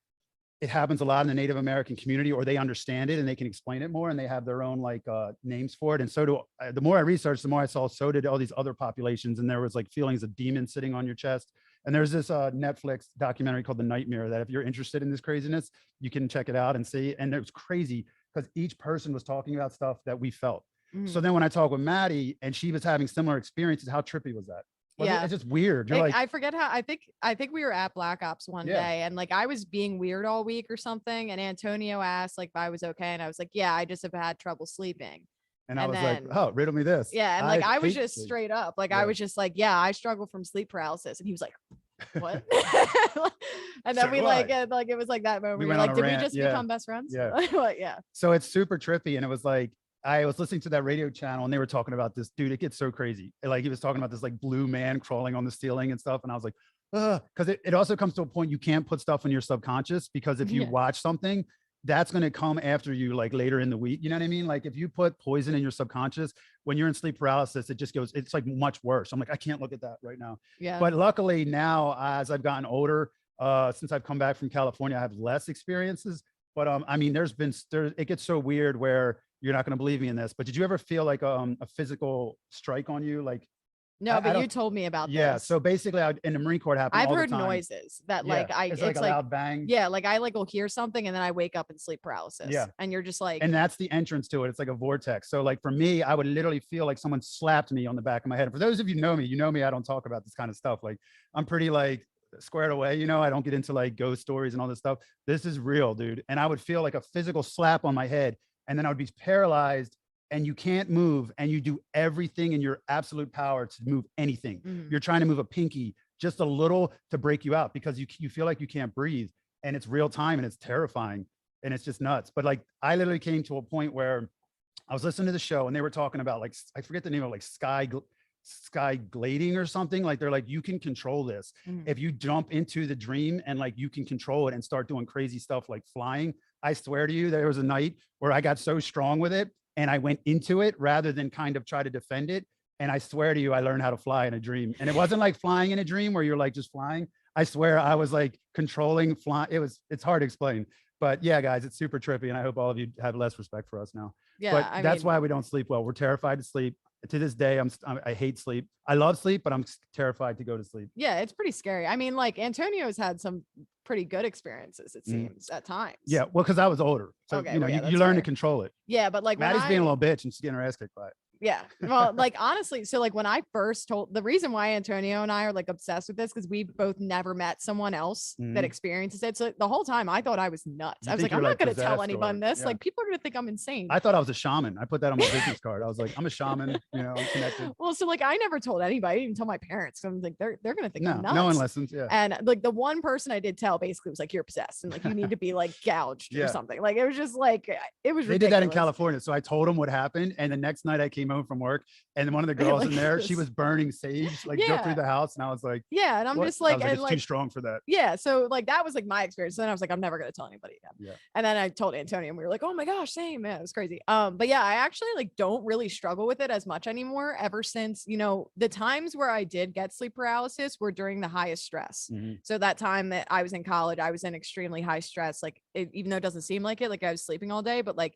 it happens a lot in the Native American community, or they understand it and they can explain it more and they have their own like names for it. And so the more I researched, the more I saw, so did all these other populations. And there was like feelings of demons sitting on your chest. And there's this Netflix documentary called The Nightmare that if you're interested in this craziness, you can check it out and see. And it was crazy because each person was talking about stuff that we felt. So then when I talked with Maddie and she was having similar experiences, how trippy was that? Yeah, it's just weird. You're like, I forget how, I think we were at BLKOPS one day and like I was being weird all week or something. And Antonio asked like if I was okay. And I was like, yeah, I just have had trouble sleeping. And I was like, oh, riddle me this. Yeah. And like, I was just sleep. straight up. Like, I was just like, yeah, I struggle from sleep paralysis. And he was like, what? And then we like, it was like that moment. We were like, did we just become best friends? Yeah. Like, yeah. So it's super trippy. And it was like, I was listening to that radio channel and they were talking about this dude. It gets so crazy. Like he was talking about this like blue man crawling on the ceiling and stuff. And I was like, because it also comes to a point you can't put stuff in your subconscious, because if you watch something, that's going to come after you like later in the week. You know what I mean? Like if you put poison in your subconscious, when you're in sleep paralysis, it just goes, it's like much worse. I'm like, I can't look at that right now. Yeah. But luckily now, as I've gotten older, since I've come back from California, I have less experiences. But I mean, it gets so weird where you're not going to believe me in this, but did you ever feel like a physical strike on you? Like, no, but you told me about this. So basically in the Marine Corps, it happened I've all heard the time. noises that like, it's like a loud bang. Yeah. Like I like will hear something and then I wake up in sleep paralysis. Yeah. And you're just like, and that's the entrance to it. It's like a vortex. So like for me, I would literally feel like someone slapped me on the back of my head. And for those of you know me, I don't talk about this kind of stuff. Like I'm pretty like squared away, you know, I don't get into like ghost stories and all this stuff. This is real, dude. And I would feel like a physical slap on my head and then I would be paralyzed and you can't move and you do everything in your absolute power to move anything. You're trying to move a pinky just a little to break you out because you feel like you can't breathe and it's real time and it's terrifying and it's just nuts. But like, I literally came to a point where I was listening to the show and they were talking about like, I forget the name of like sky gliding or something. Like they're like, you can control this. If you jump into the dream and like, you can control it and start doing crazy stuff like flying. I swear to you, there was a night where I got so strong with it and I went into it rather than kind of try to defend it. And I swear to you, I learned how to fly in a dream. And it wasn't like flying in a dream where you're like just flying. I swear I was like controlling flying. It's hard to explain, but yeah, guys, it's super trippy. And I hope all of you have less respect for us now. Yeah, but that's why we don't sleep well. We're terrified to sleep. To this day, I hate sleep. I love sleep, but I'm terrified to go to sleep. Yeah, it's pretty scary. I mean, like Antonio's had some pretty good experiences, it seems, at times. Yeah, well, because I was older. So, okay, you know, well, you learn to control it. Yeah, but like Maddie's being a little bitch and she's getting her ass kicked by it. Yeah. Well, like honestly, so like when I first told, the reason why Antonio and I are like obsessed with this, because we both never met someone else that experiences it. So the whole time I thought I was nuts. I was like, I'm not going to tell anyone this. Like people are going to think I'm insane. I thought I was a shaman. I put that on my business card. I was like, I'm a shaman, you know, I'm connected. Well, so like I never told anybody. I didn't even tell my parents. So I'm like, they're going to think I'm nuts. No one listens. Yeah. And like the one person I did tell basically was like, you're possessed and like you need to be like gouged or something. Like it was just like, it was ridiculous. They did that in California. So I told them what happened. And the next night I came home from work and one of the girls in there, she was burning sage, like go through the house. And I was like, yeah. And I'm just like, it's too strong for that. Yeah. So like, that was like my experience. So then I was like, I'm never going to tell anybody again. Yeah. And then I told Antonio and we were like, oh my gosh, same, man. It was crazy. But yeah, I actually like don't really struggle with it as much anymore ever since, you know, the times where I did get sleep paralysis were during the highest stress. So that time that I was in college, I was in extremely high stress. Like even though it doesn't seem like it, like I was sleeping all day, but like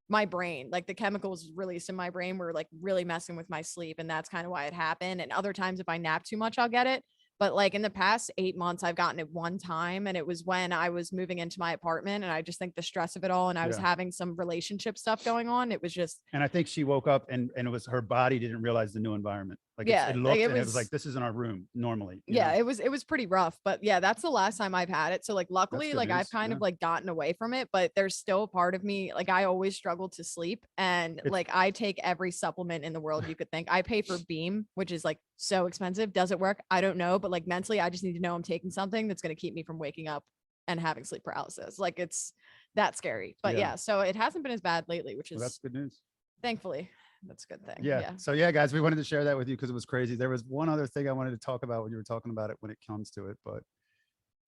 my brain, like the chemicals released in my brain were like really messing with my sleep. And that's kind of why it happened. And other times if I nap too much, I'll get it. But like in the past 8 months, I've gotten it one time. And it was when I was moving into my apartment. And I just think the stress of it all, and I was having some relationship stuff going on. It was just. And I think she woke up and it was her body didn't realize the new environment. Like it looked, like and it was like, this isn't our room normally. Yeah, it was pretty rough, but yeah, that's the last time I've had it. So like, luckily, like I've kind of like gotten away from it, but there's still a part of me, like I always struggle to sleep, and like I take every supplement in the world you could think. I pay for Beam, which is like so expensive. Does it work? I don't know, but like mentally, I just need to know I'm taking something that's going to keep me from waking up and having sleep paralysis. Like it's that scary, but yeah, so it hasn't been as bad lately, which is that's good news. Thankfully. That's a good thing. Yeah. So yeah, guys, we wanted to share that with you because it was crazy. There was one other thing I wanted to talk about when you were talking about it when it comes to it, but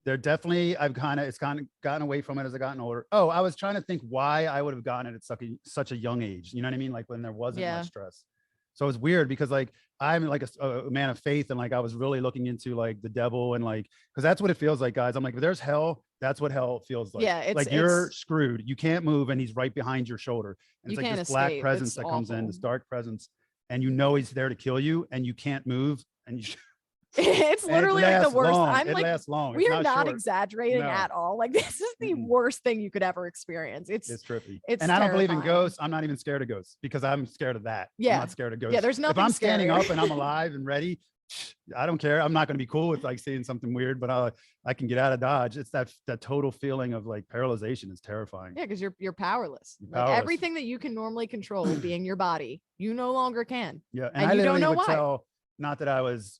there definitely, it's kind of gotten away from it as I've gotten older. Oh, I was trying to think why I would have gotten it at such a young age. You know what I mean? Like when there wasn't much stress. So it's weird because like I'm like a man of faith, and like I was really looking into like the devil and like, because that's what it feels like, guys. I'm like, if there's hell, that's what hell feels like. Yeah, it's like you're screwed. You can't move, and he's right behind your shoulder. And it's like this black presence that comes in, this dark presence, and you know he's there to kill you, and you can't move, and you. It's literally like the worst. I'm like, lasts long. We are not exaggerating at all. Like this is the worst thing you could ever experience. It's trippy. And I don't believe in ghosts. I'm not even scared of ghosts because I'm scared of that. Yeah. I'm not scared of ghosts. Yeah, there's nothing. If I'm standing up and I'm alive and ready, I don't care. I'm not going to be cool with like seeing something weird, but I can get out of Dodge. It's that total feeling of like paralyzation is terrifying. Yeah, because you're powerless. Like everything that you can normally control being your body, you no longer can. Yeah. And I you don't know would why. tell, not that I was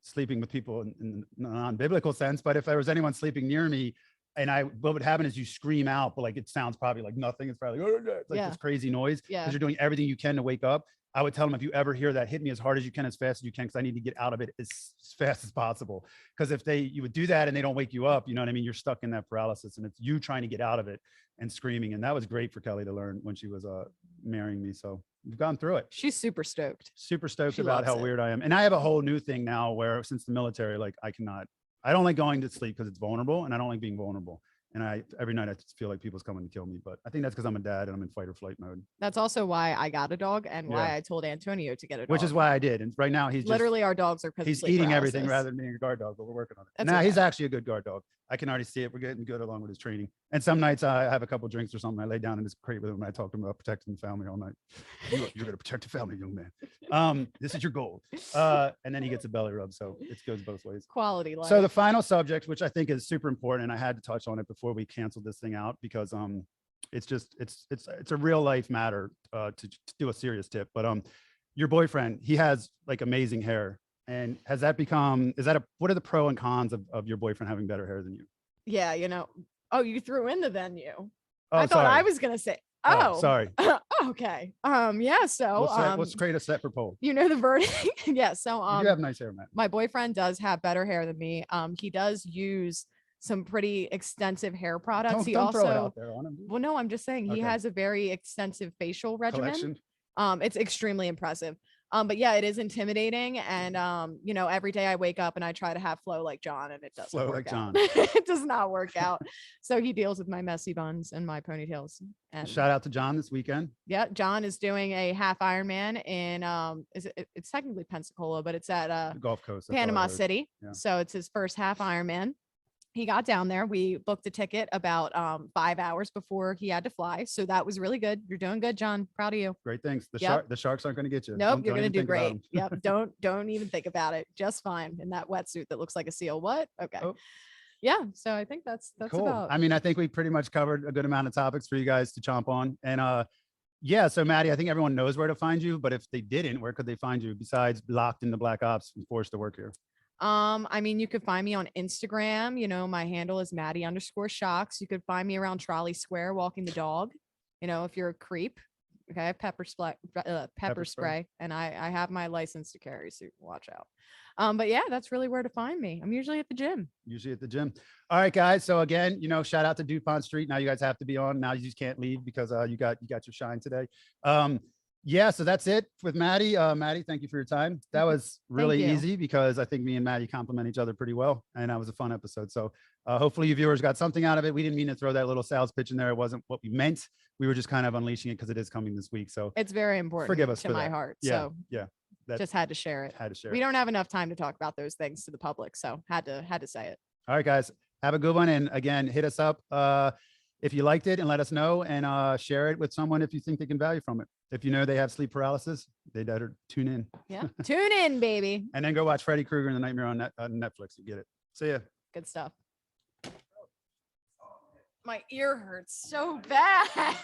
sleeping with people in a non-biblical sense, but if there was anyone sleeping near me, and what would happen is you scream out, but like it sounds probably like nothing. It's probably like this crazy noise because you're doing everything you can to wake up. I would tell them, if you ever hear that, hit me as hard as you can, as fast as you can, because I need to get out of it as fast as possible. Because if you would do that and they don't wake you up, you know what I mean? You're stuck in that paralysis, and it's you trying to get out of it and screaming. And that was great for Kelly to learn when she was marrying me. So we've gone through it. She's super stoked. Super stoked about how weird I am. And I have a whole new thing now where since the military, like I don't like going to sleep because it's vulnerable, and I don't like being vulnerable. And every night I just feel like people's coming to kill me, but I think that's because I'm a dad and I'm in fight or flight mode. That's also why I got a dog and why I told Antonio to get a dog. Which is why I did. And right now he's literally our dogs are he's eating everything rather than being a guard dog, but we're working on it. Now he's actually a good guard dog. I can already see it. We're getting good along with his training. And some nights I have a couple drinks or something. I lay down in his crate with him and I talk to him about protecting the family all night. You're going to protect the family, young man. This is your goal. And then he gets a belly rub. So it goes both ways. Quality life. So the final subject, which I think is super important, and I had to touch on it before we canceled this thing out because it's a real life matter to do a serious tip. But your boyfriend, he has like amazing hair. And has that become, what are the pro and cons of your boyfriend having better hair than you? Yeah, you threw in the venue. Oh, I thought I was going to say, sorry. Okay. Yeah. So let's create a separate poll. You know the verdict. Yeah. So you have nice hair, Matt. My boyfriend does have better hair than me. He does use some pretty extensive hair products. Don't throw it out there on him. Well, no, I'm just saying he has a very extensive facial regimen. It's extremely impressive. But yeah, it is intimidating. And, every day I wake up and I try to have flow like John, and it doesn't work out. It does not work out. So he deals with my messy buns and my ponytails. And shout out to John this weekend. Yeah. John is doing a half Ironman in, it's technically Pensacola, but it's at the Gulf Coast, Panama City. Yeah. So it's his first half Ironman. He got down there. We booked a ticket about 5 hours before he had to fly. So that was really good. You're doing good, John. Proud of you. Great things. The sharks aren't going to get you. Nope, you're going to do great. Yep. Don't even think about it. Just fine in that wetsuit that looks like a seal. What? Okay. Oh. Yeah. So I think that's cool. About. I mean, I think we pretty much covered a good amount of topics for you guys to chomp on. And yeah, so Maddie, I think everyone knows where to find you, but if they didn't, where could they find you besides locked into Black Ops and forced to work here? I mean, you could find me on Instagram. My handle is Maddie_Shocks. You could find me around Trolley Square walking the dog. If you're a creep, okay, pepper spray, and I have my license to carry, so watch out. But yeah, that's really where to find me. I'm usually at the gym. All right, guys. So again, shout out to DuPont Street. Now you guys have to be on. Now you just can't leave because you got your shine today. Yeah, so that's it with Maddie. Maddie, thank you for your time. That was really you. easy because I think me and Maddie complement each other pretty well, and that was a fun episode. So hopefully you viewers got something out of it. We didn't mean to throw that little sales pitch in there. It wasn't what we meant. We were just kind of unleashing it because it is coming this week. So It's very important forgive us to for my that. heart. Yeah, So yeah, that just had to share it. had to share We it. don't have enough time to talk about those things to the public. So had to say it. All right, guys, have a good one. And again, hit us up if you liked it and let us know, and share it with someone if you think they can value from it. If you know they have sleep paralysis, they better tune in. Yeah. Tune in, baby. And then go watch Freddy Krueger and the Nightmare on Netflix. You get it. See ya. Good stuff. My ear hurts so bad.